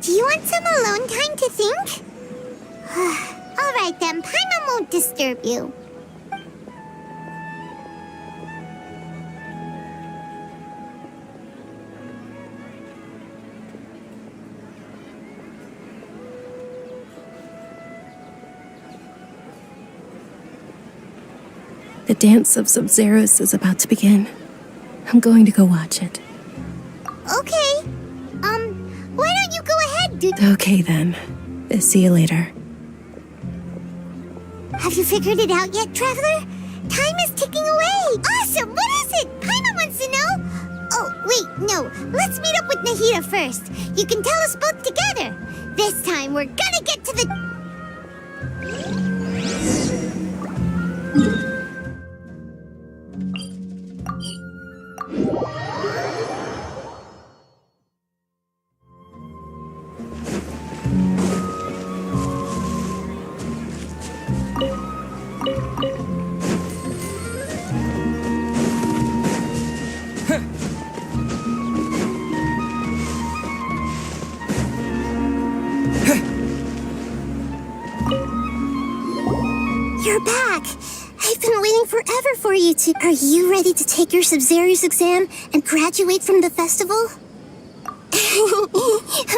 B: Do you want some alone time to think? All right then, Paimon won't disturb you.
A: The dance of Sub-Zerus is about to begin. I'm going to go watch it.
B: Okay. Why don't you go ahead, dude?
A: Okay then. See you later.
B: Have you figured it out yet, Traveler? Time is ticking away. Awesome! What is it? Paimon wants to know. Oh, wait, no. Let's meet up with Nahida first. You can tell us both together. This time, we're gonna get to the...
L: You're back! forever for you to... Are you ready to take your Sub-Zero's exam and graduate from the festival?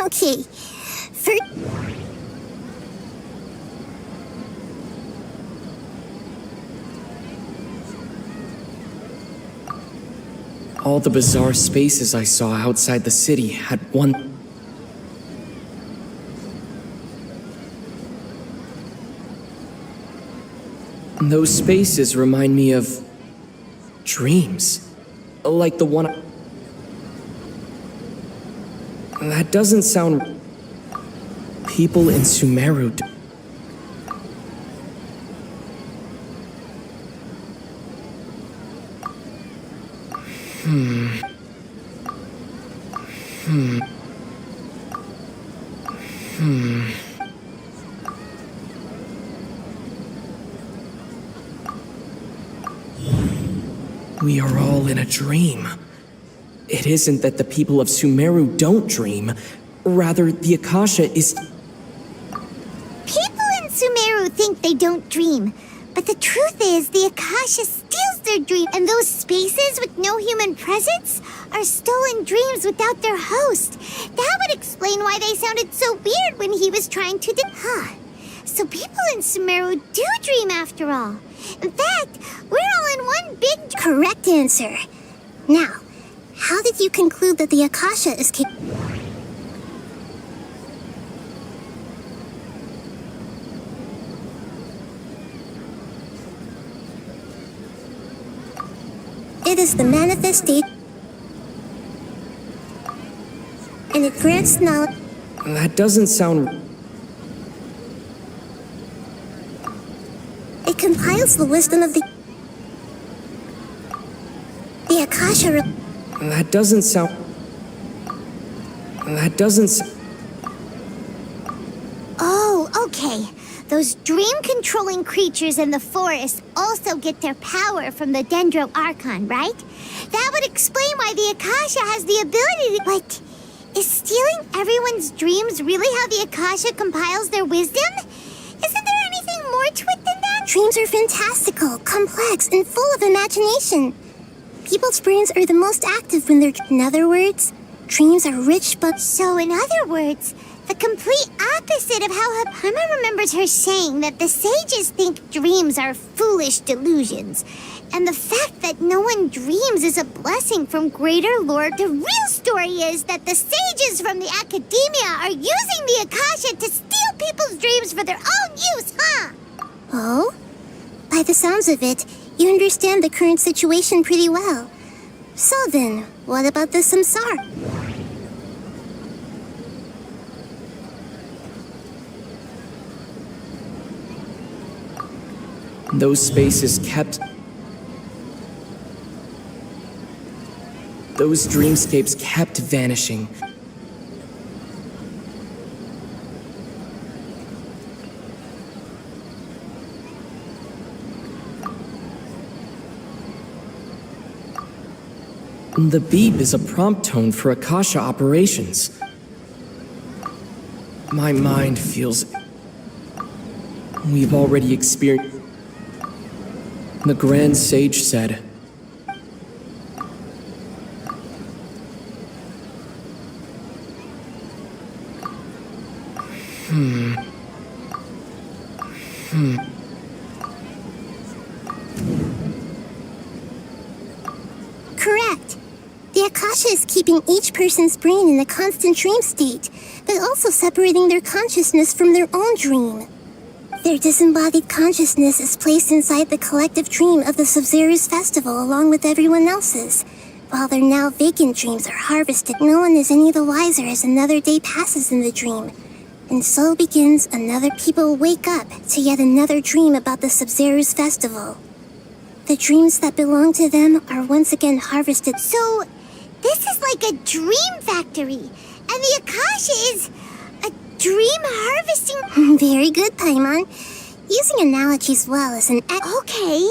L: Okay.
J: All the bizarre spaces I saw outside the city had one... Those spaces remind me of... dreams. Like the one... That doesn't sound... People in Sumeru... We are all in a dream. It isn't that the people of Sumeru don't dream. Rather, the Akasha is...
B: People in Sumeru think they don't dream. But the truth is, the Akasha steals their dream. And those spaces with no human presence are stolen dreams without their host. That would explain why they sounded so weird when he was trying to... So people in Sumeru do dream after all. In fact, we're all in one big...
L: Correct answer. Now, how did you conclude that the Akasha is It is the manifestation, and it grants knowledge.
J: That doesn't sound...
L: It compiles the wisdom of the Akasha.
J: That doesn't sound... That doesn't...
B: Oh, okay. Those dream-controlling creatures in the forest also get their power from the Dendro Archon, right? That would explain why the Akasha has the ability to... Like, is stealing everyone's dreams really how the Akasha compiles their wisdom? Isn't there anything more to it than that?
L: Dreams are fantastical, complex, and full of imagination. People's brains are the most active when they're... In other words, dreams are rich but...
B: So in other words... The complete opposite of how Paimon remembers her saying that the sages think dreams are foolish delusions. And the fact that no one dreams is a blessing from Greater Lord. The real story is that the sages from the academia are using the Akasha to steal people's dreams for their own use, huh?
L: Oh? By the sounds of it, you understand the current situation pretty well. So then, what about the samsara?
J: Those spaces kept... Those dreamscapes kept vanishing. The beep is a prompt tone for Akasha operations. My mind feels... We've already experienced... The Grand Sage said...
L: Correct. The Akasha is keeping each person's brain in a constant dream state, but also separating their consciousness from their own dream. Their disembodied consciousness is placed inside the collective dream of the Sub-Zero's festival along with everyone else's, while their now vacant dreams are harvested. No one is any the wiser as another day passes in the dream. And so begins another. People wake up to yet another dream about the Sub-Zero's festival. The dreams that belong to them are once again harvested.
B: So, this is like a dream factory, and the Akasha is a dream harvesting...
L: Very good, Paimon. Using analogies well is an...
B: Okay,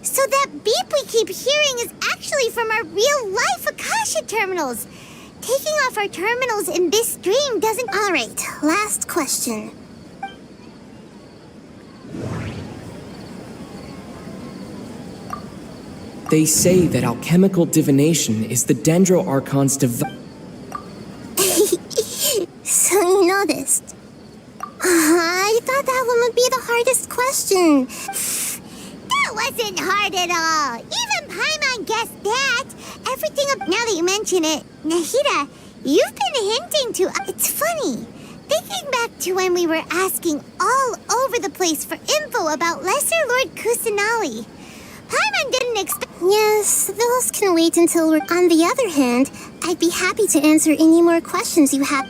B: so that beep we keep hearing is actually from our real-life Akasha terminals. Taking off our terminals in this dream doesn't...
L: Alright, last question.
J: They say that alchemical divination is the Dendro Archon's
L: So you noticed. I thought that one would be the hardest question.
B: That wasn't hard at all. Even Paimon guessed that. Everything up. Now that you mention it, Nahida, you've been hinting to. It's funny. Thinking back to when we were asking all over the place for info about Lesser Lord Kusanali. Paimon didn't expect.
L: Yes, those can wait until we're. On the other hand, I'd be happy to answer any more questions you have.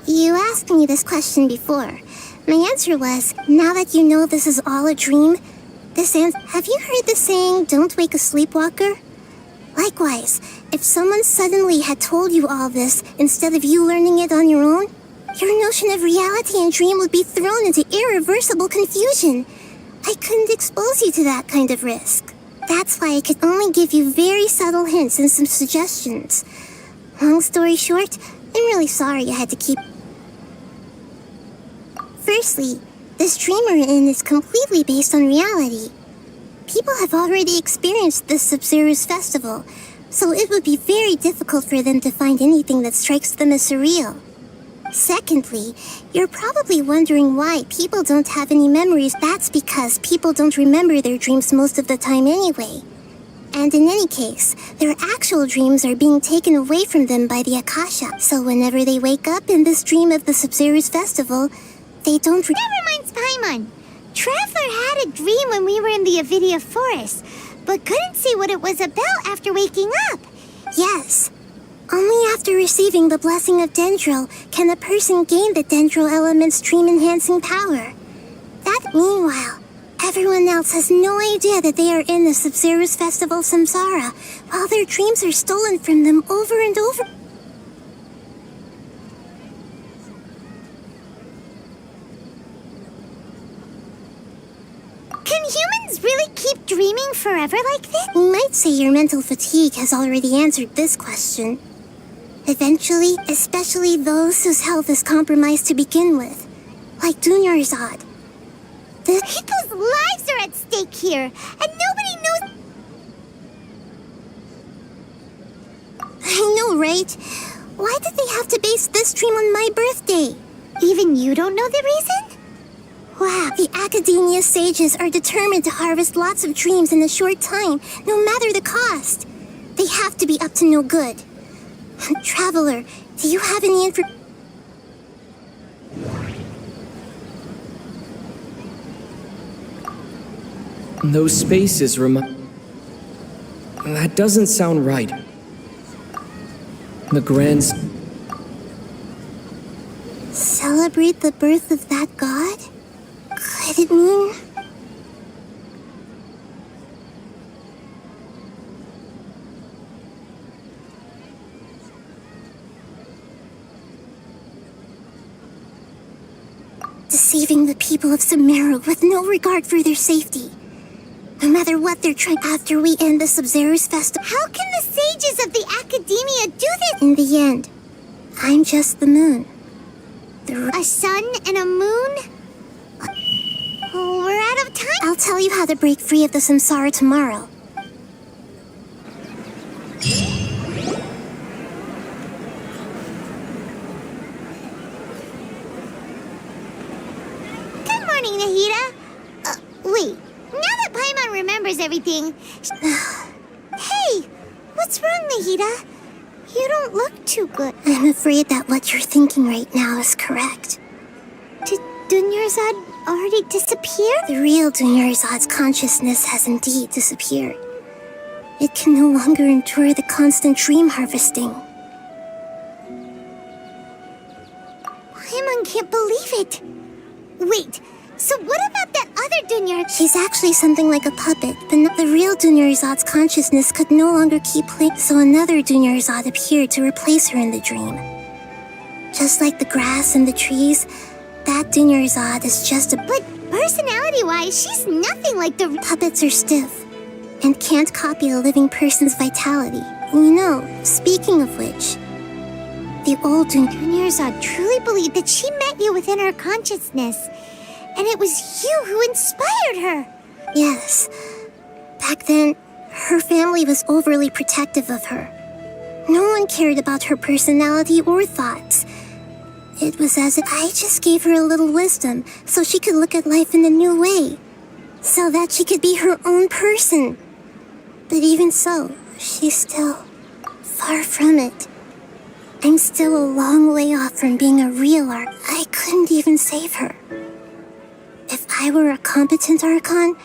L: You asked me this question before. My answer was, now that you know this is all a dream, have you heard the saying, don't wake a sleepwalker? Likewise, if someone suddenly had told you all this instead of you learning it on your own, your notion of reality and dream would be thrown into irreversible confusion. I couldn't expose you to that kind of risk. That's why I could only give you very subtle hints and some suggestions. Long story short, I'm really sorry I had to keep... Firstly, this dream we're in is completely based on reality. People have already experienced this Sumeru's festival, so it would be very difficult for them to find anything that strikes them as surreal. Secondly, you're probably wondering why people don't have any memories. That's because people don't remember their dreams most of the time anyway. And in any case, their actual dreams are being taken away from them by the Akasha. So whenever they wake up in this dream of the Sumeru's festival, they don't...
B: That reminds Paimon. Traveler had a dream when we were in the Avidia Forest, but couldn't see what it was about after waking up.
L: Yes. Only after receiving the blessing of Dendro can a person gain the Dendro element's dream-enhancing power. Meanwhile, everyone else has no idea that they are in the Sumeru's festival Samsara, while their dreams are stolen from them over and over.
B: Can humans really keep dreaming forever like this?
L: You might say your mental fatigue has already answered this question. Eventually, especially those whose health is compromised to begin with, like Dunyarzad.
B: People's lives are at stake here, and nobody knows...
L: I know, right? Why did they have to base this dream on my birthday?
B: Even you don't know the reason?
L: Wow, the Academia sages are determined to harvest lots of dreams in a short time, no matter the cost. They have to be up to no good. Traveler, do you have any information?
J: Those spaces That doesn't sound right. The grand...
L: Celebrate the birth of that god? Could it mean... deceiving the people of Sumeru with no regard for their safety. No matter what they're trying after we end the Sumeru's festival.
B: How can the sages of the Academia do this?
L: In the end, I'm just the moon.
B: A sun and a moon? Oh, we're out of time.
L: I'll tell you how to break free of the samsara tomorrow.
B: Good morning, Nahida. Wait. Now that Paimon remembers everything... Hey! What's wrong, Nahida? You don't look too good.
L: I'm afraid that what you're thinking right now is correct.
B: Did Dunyarzad already disappear?
L: The real Dunyarzad's consciousness has indeed disappeared. It can no longer endure the constant dream harvesting.
B: Paimon can't believe it. Wait, so what about that other Dunyar?
L: She's actually something like a puppet, but the real Dunyarzad's consciousness could no longer keep playing, so another Dunyarzad appeared to replace her in the dream. Just like the grass and the trees, that Dunyarzad is just a...
B: But personality-wise, she's nothing like the...
L: Puppets are stiff, and can't copy a living person's vitality. You know, speaking of which, the old
B: Dunyarzad truly believed that she met you within her consciousness, and it was you who inspired her.
L: Yes. Back then, her family was overly protective of her. No one cared about her personality or thoughts. It was as if I just gave her a little wisdom so she could look at life in a new way. So that she could be her own person. But even so, she's still far from it. I'm still a long way off from being a real Archon. I couldn't even save her. If I were a competent Archon,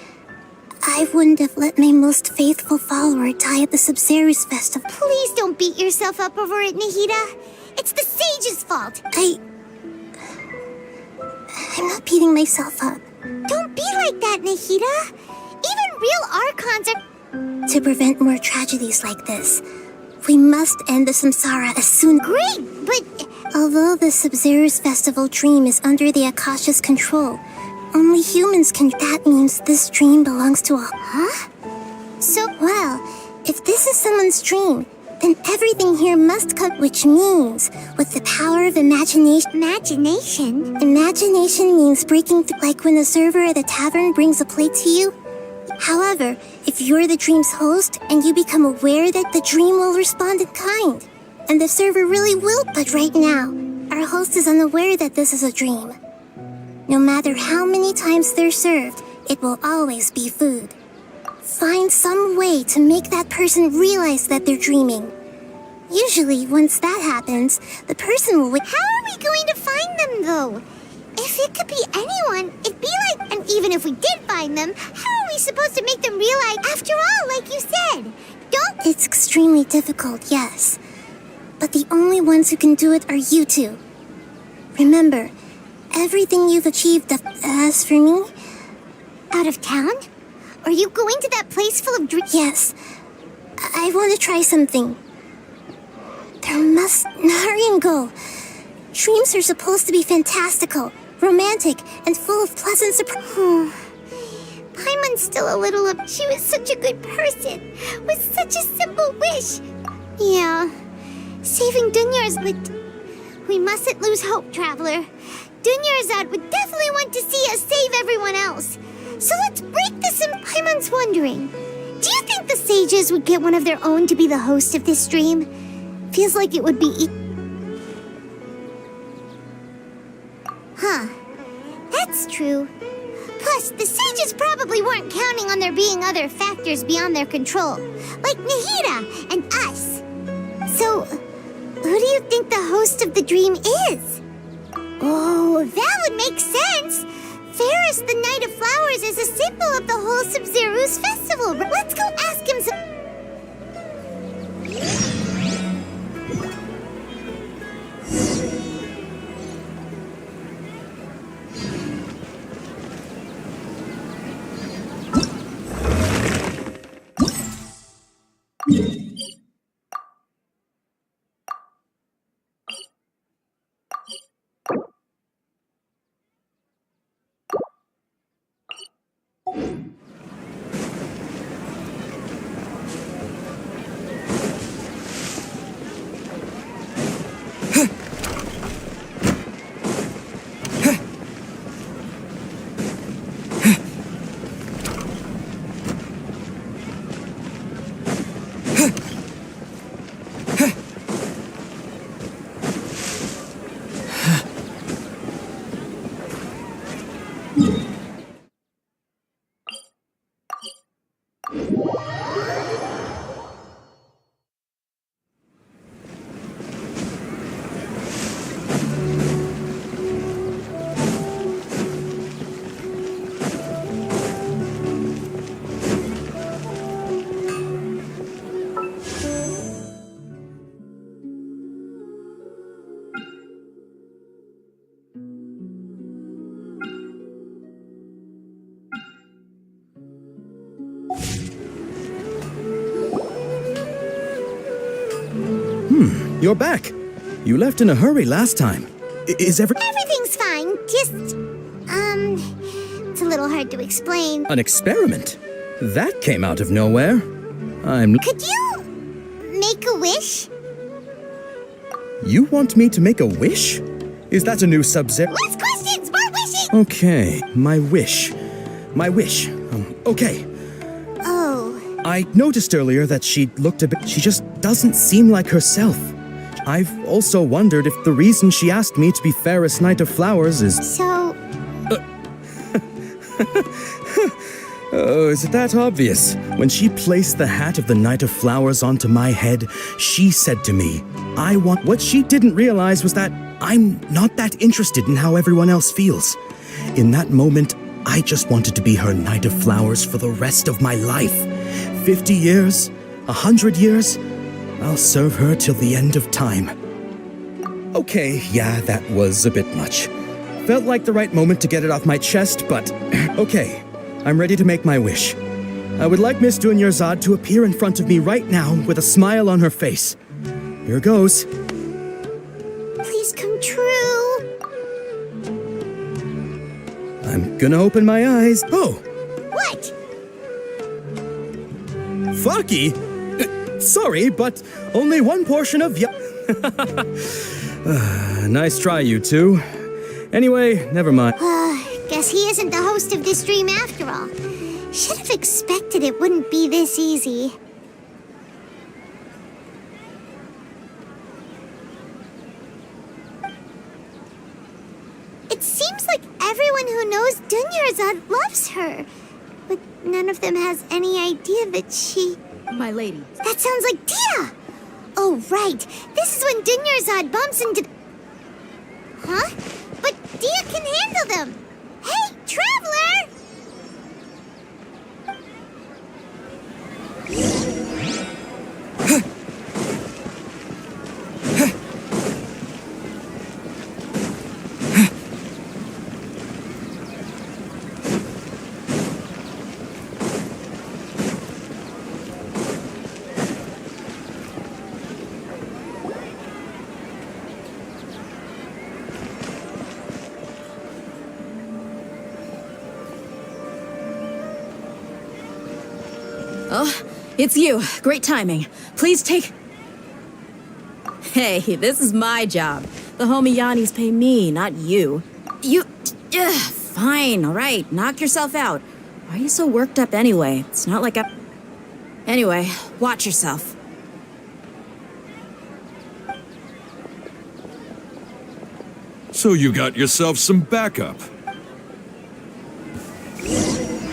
L: I wouldn't have let my most faithful follower die at the Sumeru's festival.
B: Please don't beat yourself up over it, Nahida. It's the sage's fault.
L: I'm not beating myself up.
B: Don't be like that, Nahida. Even real Archons are...
L: To prevent more tragedies like this, we must end the samsara as soon.
B: Great, but...
L: Although the Sumeru's festival dream is under the Akasha's control, only humans can. That means this dream belongs to a...
B: Huh?
L: So, well, if this is someone's dream, then everything here must come, which means, with the power of imagination...
B: Imagination?
L: Imagination means breaking through, like when the server at the tavern brings a plate to you. However, if you're the dream's host, and you become aware that the dream will respond in kind, and the server really will, but right now, our host is unaware that this is a dream. No matter how many times they're served, it will always be food. Find some way to make that person realize that they're dreaming. Usually, once that happens, the person will...
B: How are we going to find them, though? If it could be anyone, it'd be like... And even if we did find them, how are we supposed to make them realize... After all, like you said, don't...
L: It's extremely difficult, yes. But the only ones who can do it are you two. Remember, everything you've achieved as for me...
B: Out of town? Are you going to that place full of dreams?
L: Yes. I want to try something. There must... Hurry and go. Dreams are supposed to be fantastical, romantic, and full of pleasant surprises.
B: Paimon's still a little up. She was such a good person, with such a simple wish. Yeah, saving Dunyarzad. We mustn't lose hope, Traveler. Dunyarzad would definitely want to see us save everyone else. So let's break this in. Paimon's wondering, do you think the sages would get one of their own to be the host of this stream? Feels like it would be... Huh. That's true. Plus, the sages probably weren't counting on there being other factors beyond their control, like Nahida and us. So, who do you think the host of the dream is? Oh, that would make sense. Ferris, the Knight of Flowers, is a symbol of the whole Sumeru's festival. Let's go ask him some...
I: You're back. You left in a hurry last time.
B: Everything's fine. Just, it's a little hard to explain.
I: An experiment? That came out of nowhere.
B: Could you make a wish?
I: You want me to make a wish? Is that a new Sub-Zero?
B: Less questions, more wishing!
I: Okay, my wish. Okay.
B: Oh.
I: I noticed earlier that she looked a bit. She just doesn't seem like herself. I've also wondered if the reason she asked me to be fairest knight of flowers is.
B: So.
I: Oh, is it that obvious? When she placed the hat of the Knight of Flowers onto my head, she said to me, I want. What she didn't realize was that I'm not that interested in how everyone else feels. In that moment, I just wanted to be her Knight of Flowers for the rest of my life. 50 years, 100 years, I'll serve her till the end of time. Okay, yeah, that was a bit much. Felt like the right moment to get it off my chest, but okay. I'm ready to make my wish. I would like Miss Dunyarzad to appear in front of me right now with a smile on her face. Here goes.
B: Please come true.
I: I'm gonna open my eyes. Oh!
B: What?
I: Fucky? Sorry, but only one portion of nice try, you two. Anyway, never mind.
B: Guess he isn't the host of this stream after all. Should have expected it wouldn't be this easy. It seems like everyone who knows Dunyarzad loves her. But none of them has any idea that she...
K: My lady.
B: That sounds like Dia! Oh, right. This is when Dunyarzad bumps into... Huh? But Dia can handle them! Hey, Traveler!
K: Oh, it's you. Great timing. Please take... Hey, this is my job. The homie Yannis pay me, not you. You... fine, all right. Knock yourself out. Why are you so worked up anyway? It's not like I... Anyway, watch yourself.
N: So you got yourself some backup.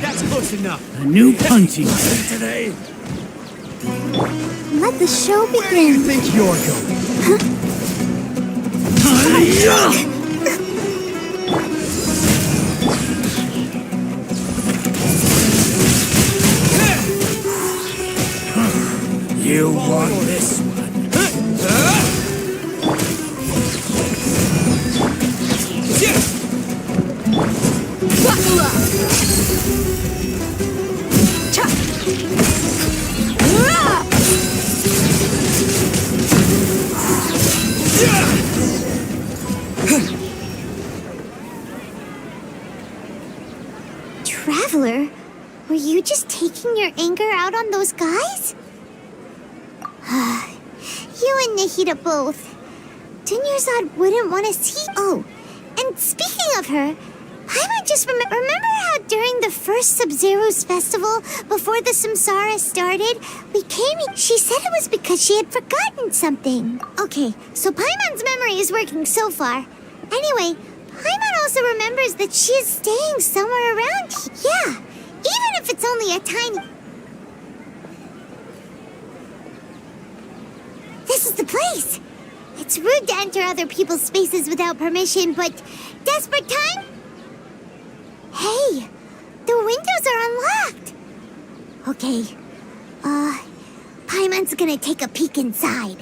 E: That's close enough. A new punching
C: Today.
B: Let the show begin.
E: Where do you think you're going?
C: You want this one?
K: Buckle up!
B: Traveler, were you just taking your anger out on those guys? You and Nahida both. Dunyarzad wouldn't want to see... Oh, and speaking of her, Paimon just remember how during the first Sub-Zero's festival, before the Samsara started, we came... She said it was because she had forgotten something. Okay, so Paimon's memory is working so far. Anyway, Paimon also remembers that she is staying somewhere around here. Yeah, even if it's only a tiny... This is the place! It's rude to enter other people's spaces without permission, but desperate time? Hey, the windows are unlocked! Okay, Paimon's gonna take a peek inside.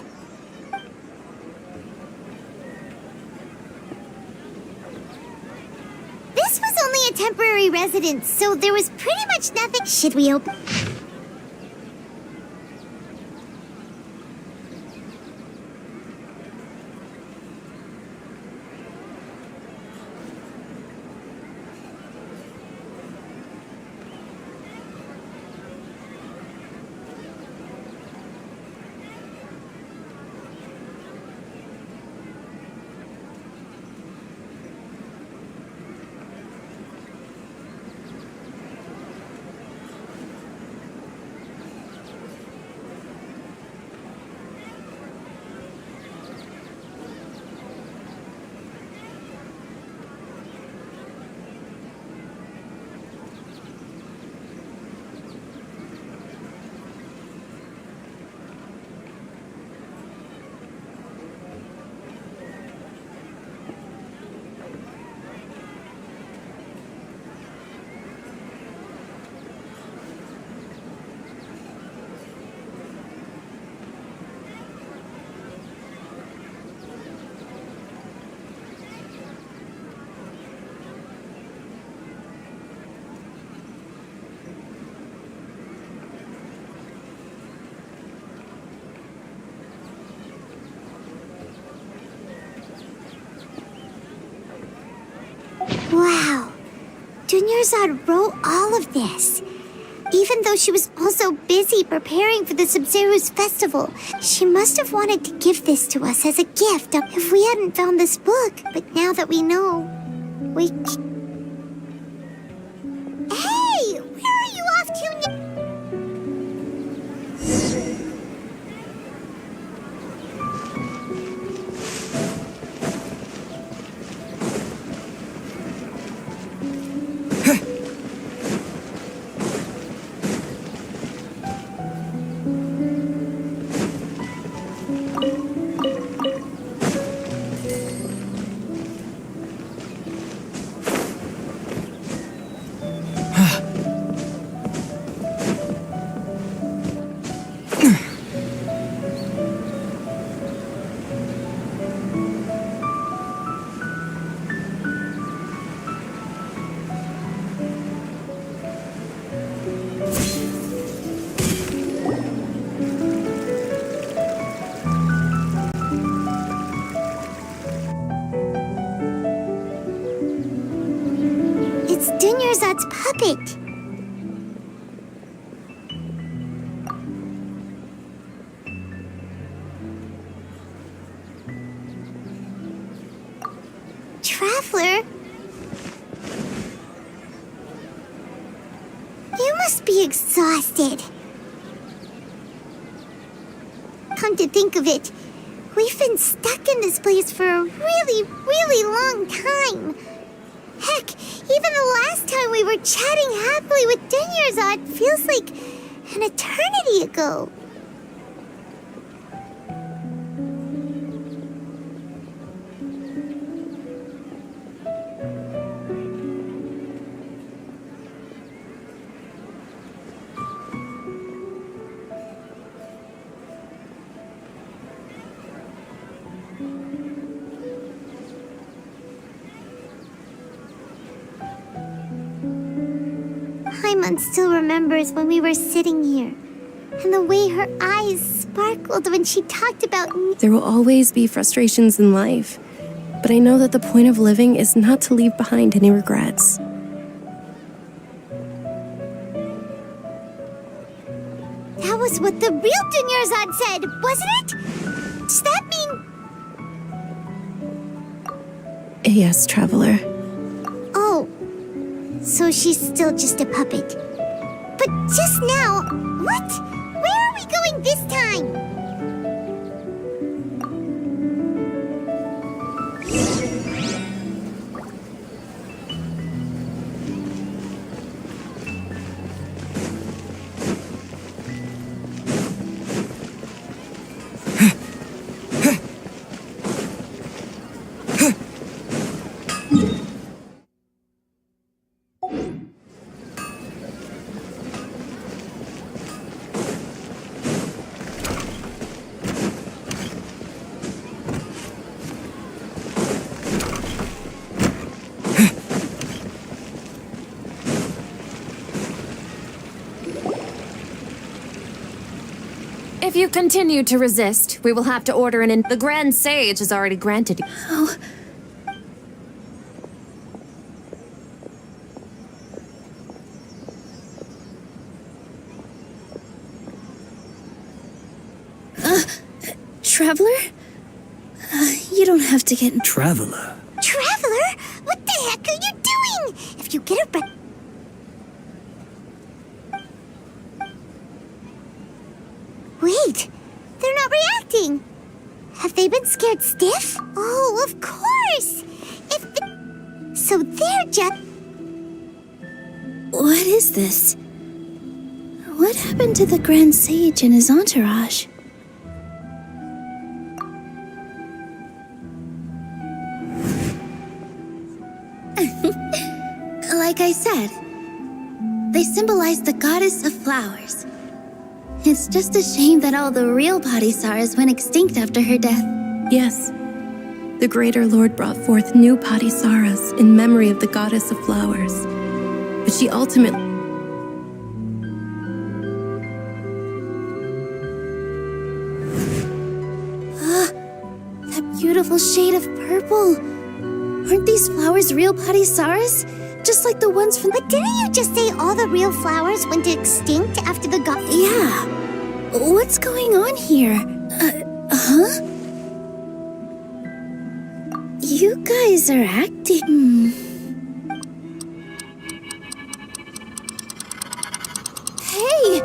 B: This was only a temporary residence, so there was pretty much nothing. Should we open? Wow. Dunyarzad wrote all of this. Even though she was also busy preparing for the Sumeru's festival, she must have wanted to give this to us as a gift if we hadn't found this book. But now that we know, we... Hey! Where are you off to now? It's Dunyarzad's puppet. Traveler? You must be exhausted. Come to think of it, we've been stuck in this place for a really, really long time. Heck, even the last time we were chatting happily with Dunyarzad feels like an eternity ago. Paimon still remembers when we were sitting here, and the way her eyes sparkled when she talked about me.
A: There will always be frustrations in life, but I know that the point of living is not to leave behind any regrets.
B: That was what the real Dunyarzad said, wasn't it? Does that mean...
A: Yes, Traveler.
B: Oh, so she's still just a puppet. But just now, what? Where are we going this time?
G: If you continue to resist, we will have to order an The Grand Sage has already granted you.
L: Oh. Traveler? You don't have to get...
E: Traveler?
B: Traveler? What the heck are you doing? If you get a... Wait, they're not reacting. Have they been scared stiff? Oh, of course. So they're just...
L: What is this? What happened to the Grand Sage and his entourage? Like I said, they symbolize the goddess of flowers. It's just a shame that all the real Padisaras went extinct after her death.
A: Yes. The Greater Lord brought forth new Padisaras in memory of the goddess of flowers. But she ultimately...
L: That beautiful shade of purple.
B: Aren't these flowers real Padisaras? Just like the ones from... But didn't you just say all the real flowers went extinct after the god...
L: Yeah. What's going on here? Huh? You guys are acting...
B: Hey!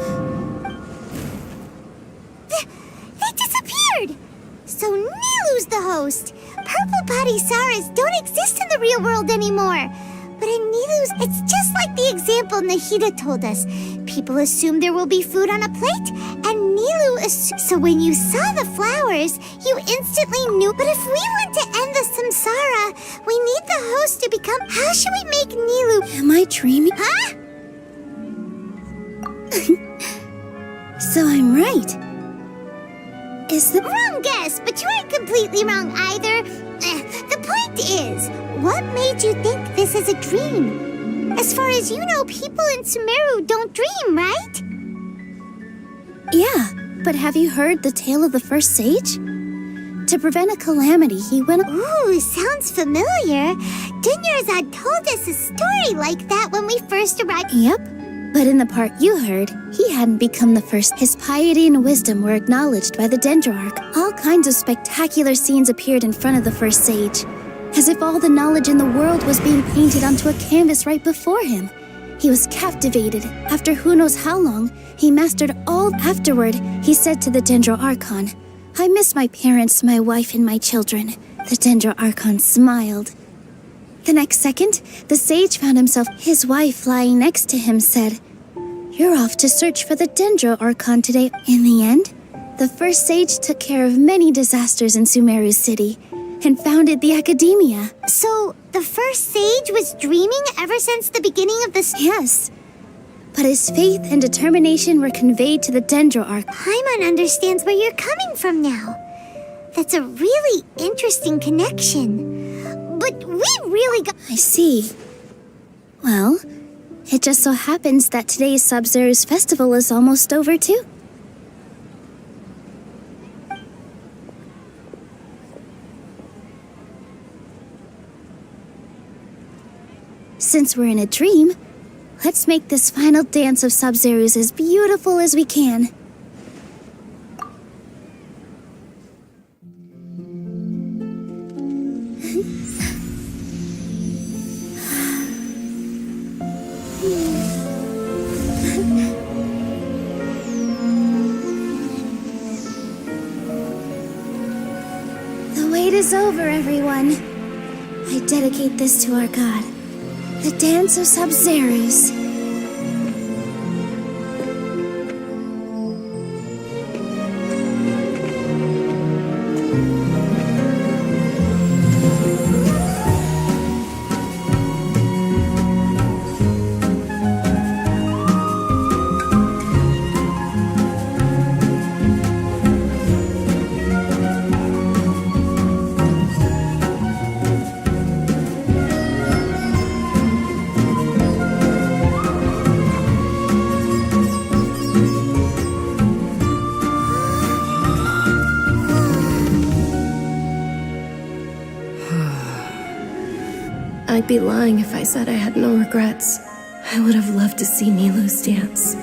B: They disappeared! So Nilu's the host. Purple Padisaras don't exist in the real world anymore. But in Nilu's, it's just like the example Nahida told us. People assume there will be food on a plate, and Nilu assumed. So when you saw the flowers, you instantly knew. But if we want to end the samsara, we need the host to become... How should we make Nilu...
L: Am I dreaming?
B: Huh?
L: So I'm right. Is the...
B: Wrong guess, but you aren't completely wrong either. The point is, what made you think this is a dream? As far as you know, people in Sumeru don't dream, right?
L: Yeah, but have you heard the tale of the first sage? To prevent a calamity, he went...
B: Ooh, sounds familiar. Dunyarzad told us a story like that when we first arrived.
L: Yep, but in the part you heard, he hadn't become the first. His piety and wisdom were acknowledged by the Dendroarch. All kinds of spectacular scenes appeared in front of the first sage, as if all the knowledge in the world was being painted onto a canvas right before him. He was captivated. After who knows how long, he mastered all. Afterward, he said to the Archon, "I miss my parents, my wife, and my children." The Archon smiled. The next second, the sage found himself. His wife, lying next to him, said, "You're off to search for the Archon today." In the end, the first sage took care of many disasters in Sumeru City and founded the academia.
B: So, the first sage was dreaming ever since the beginning of the...
L: Yes, but his faith and determination were conveyed to the Archon.
B: Paimon understands where you're coming from now. That's a really interesting connection. But we really got...
L: I see. Well, it just so happens that today's Sub-Zero's festival is almost over, too. Since we're in a dream, let's make this final dance of Sub-Zero's as beautiful as we can. The wait is over, everyone. I dedicate this to our god, the dance of Sub-Zero's.
A: I'd be lying if I said I had no regrets. I would have loved to see Nilu's dance.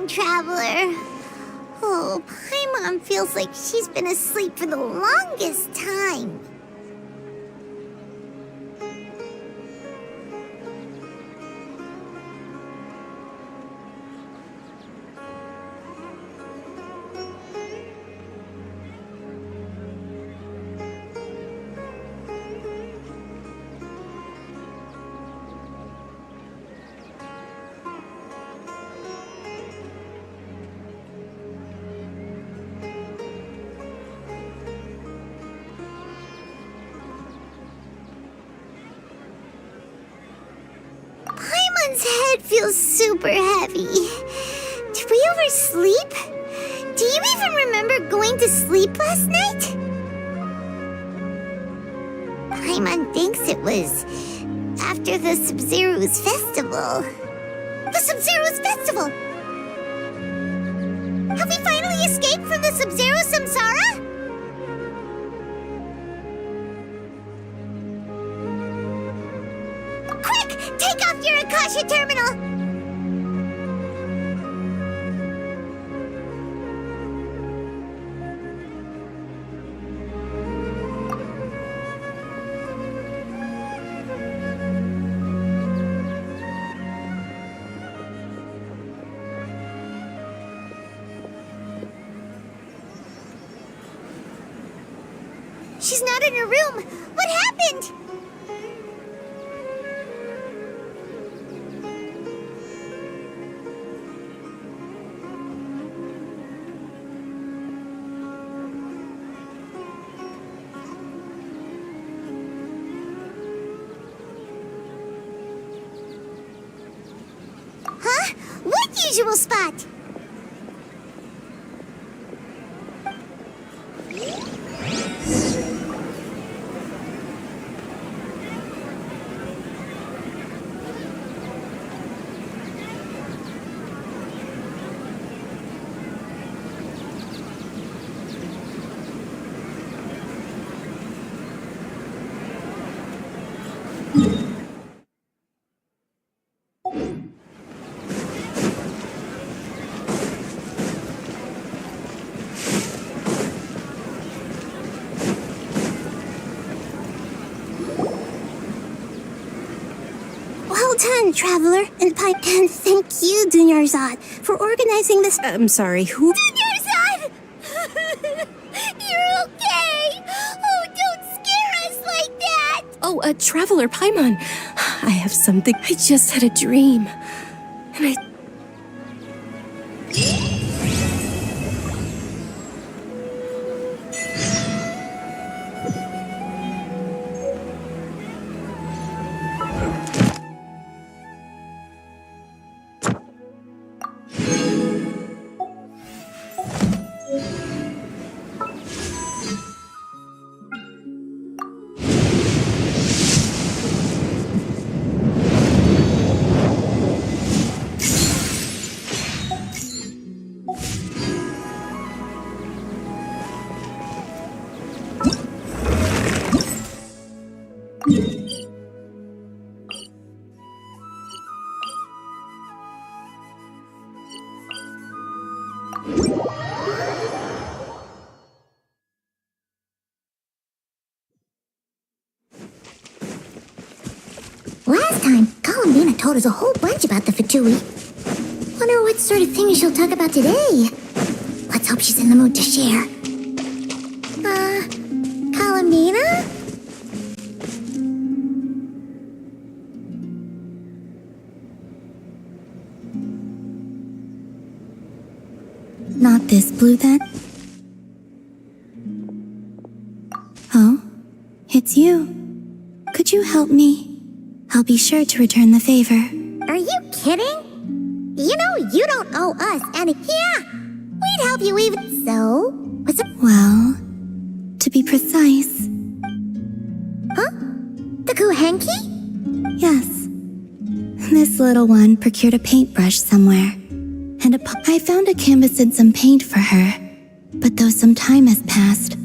B: Traveler. Oh, Paimon feels like she's been asleep for the longest time. Paimon's head feels super heavy. Did we oversleep? Do you even remember going to sleep last night? Paimon thinks it was after the Sumeru's festival. The Sumeru's festival! Have we finally escaped from the Sumeru samsara? Quick! Take off your Akasha terminal! She's not in her room. What happened? Huh? What usual spot?
L: Well done, Traveler, and thank you, Dunyarzad, for organizing this.
A: I'm sorry, who?
B: Dunyarzad! You're okay! Oh, don't scare us like that!
A: Oh, Traveler Paimon. I have something. I just had a dream. And I...
B: Last time, Columbina told us a whole bunch about the Fatui. Wonder what sort of thing she'll talk about today. Let's hope she's in the mood to share. Columbina?
P: Not this blue, then? Oh, it's you. Could you help me? I'll be sure to return the favor.
B: Are you kidding? You know you don't owe us any. Yeah, we'd help you even. So, what's it?
P: Well, to be precise.
B: Huh? The Kuhenki?
P: Yes. This little one procured a paintbrush somewhere. And I found a canvas and some paint for her. But though some time has passed,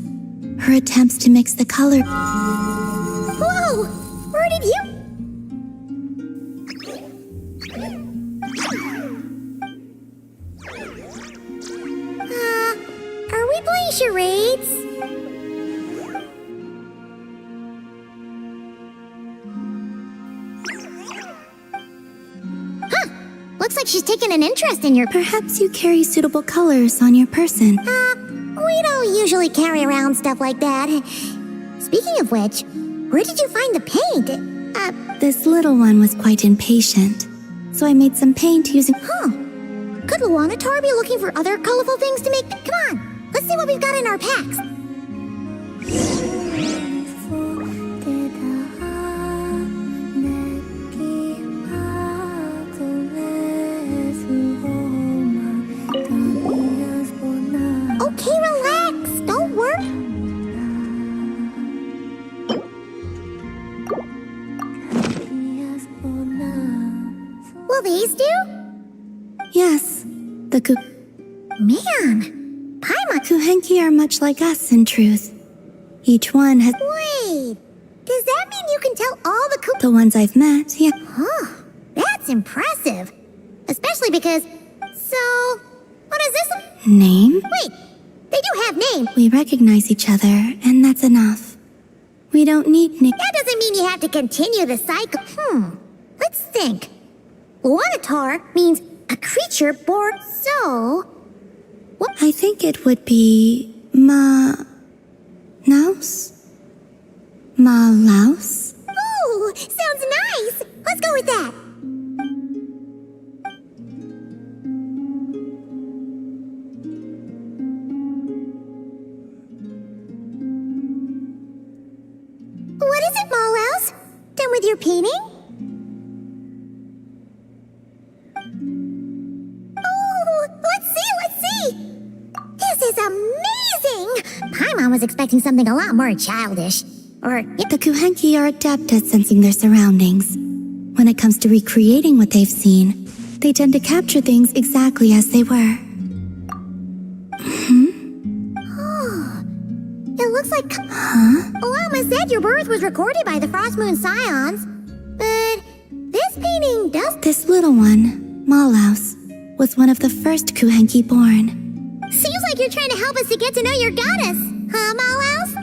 P: her attempts to mix the color...
B: Whoa! Where did you... are we playing charades? Huh! Looks like she's taken an interest in your...
P: Perhaps you carry suitable colors on your person.
B: We don't usually carry around stuff like that. Speaking of which, where did you find the paint?
P: This little one was quite impatient, so I made some paint using...
B: Huh. Could Luanatar be looking for other colorful things to make... Come on, let's see what we've got in our packs. always do?
P: Yes, the
B: Man, Paimon...
P: Kuhenki are much like us, in truth. Each one has...
B: Wait, does that mean you can tell all the
P: The ones I've met, yeah.
B: Huh, that's impressive. Especially because... So, what is this?
P: Name?
B: Wait, they do have names.
P: We recognize each other, and that's enough. We don't need nick...
B: That doesn't mean you have to continue the cycle. Let's think. Luanatar means a creature born so... What?
P: I think it would be... Naus? Malaus?
B: Ooh, sounds nice. Let's go with that. What is it, Malaus? Done with your painting? Oh, let's see. This is amazing. Paimon was expecting something a lot more childish.
P: The Kuhenki are adept at sensing their surroundings. When it comes to recreating what they've seen, they tend to capture things exactly as they were.
B: It looks like... Lama said your birth was recorded by the Frost Moon Scions. But this painting does...
P: This little one, Malaus, was one of the first Kuhenki born.
B: Seems like you're trying to help us to get to know your goddess. Huh, Malaus?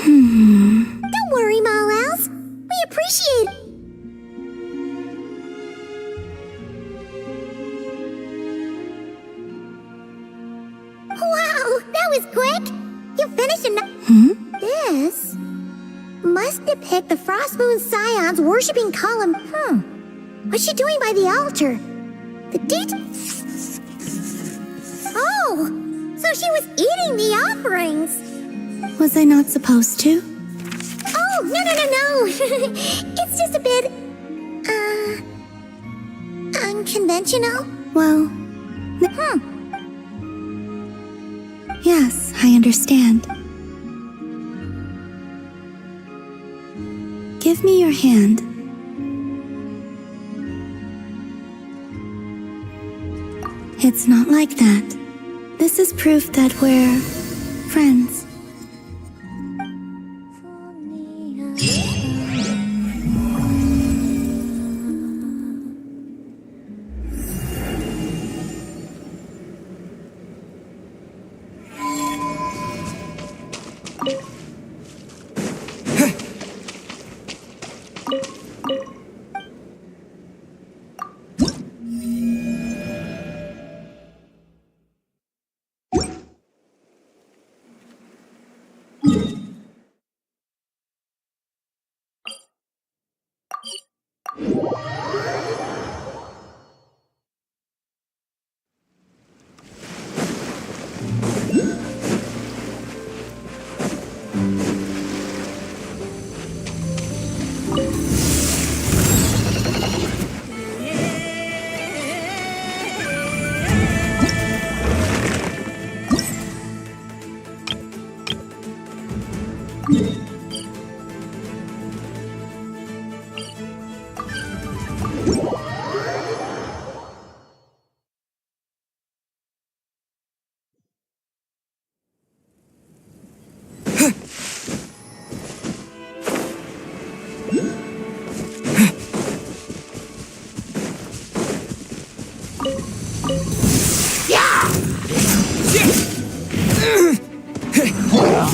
B: Don't worry, Malaus. We appreciate it. Wow, that was quick. You finished enough. This must depict the Frost Moon Scions worshipping Column. What's she doing by the altar? The Oh, so she was eating the offerings.
P: Was I not supposed to?
B: Oh, no. It's just a bit, unconventional.
P: Well, yes, I understand. Give me your hand. It's not like that. This is proof that we're friends.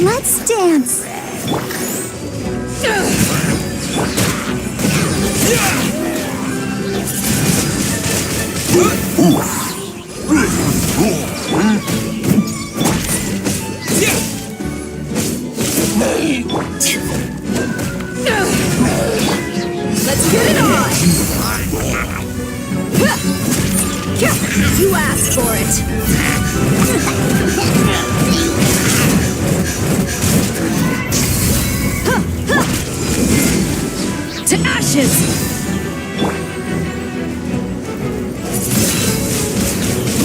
B: Let's dance.
K: Let's get it on! You asked for it! To ashes!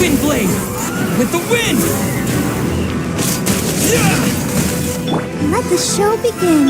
D: Windblade! With the wind!
B: Let the show begin.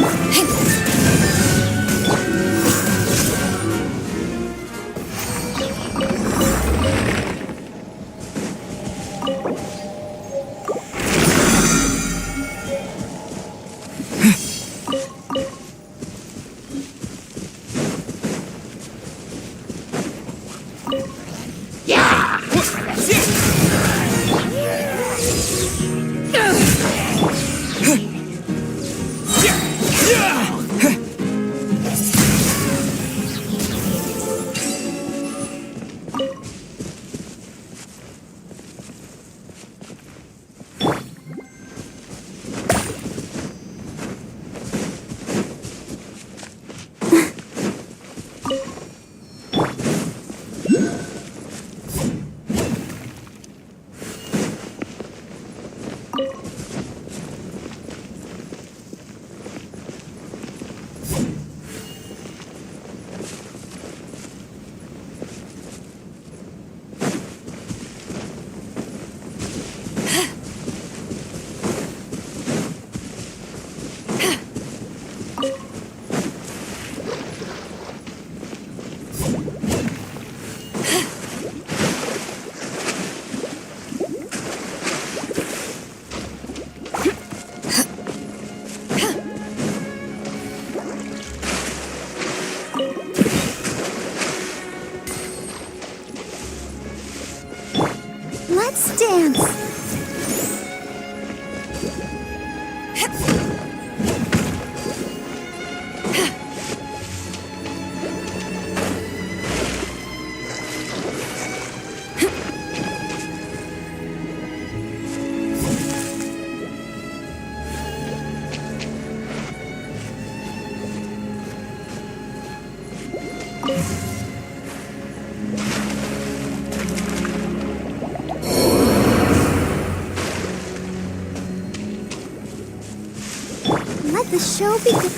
B: Let the show begin.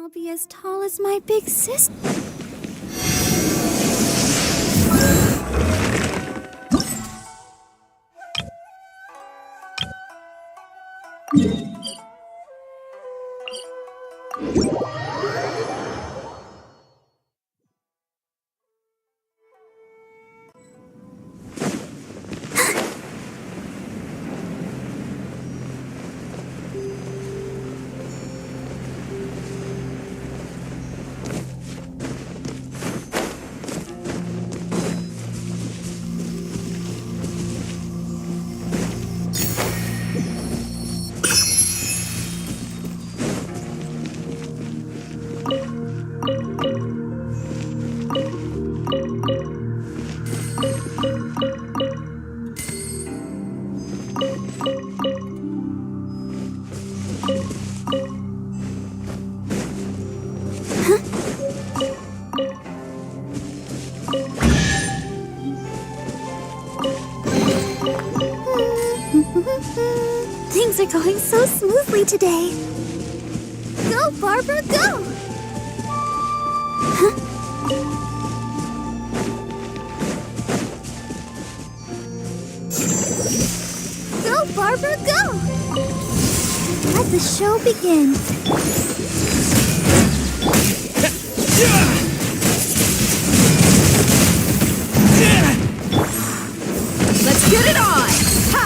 L: I'll be as tall as my big sister. Things are going so smoothly today. Go, Barbara, go! Huh? Go, Barbara, go! Let the show begin.
K: Let's get it on! Ha!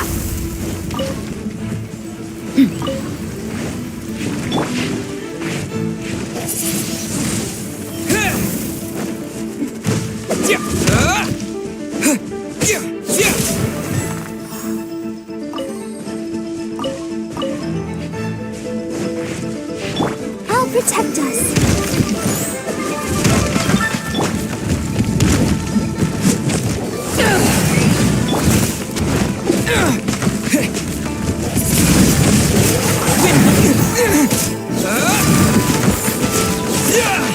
L: I'll protect us.
F: Yeah!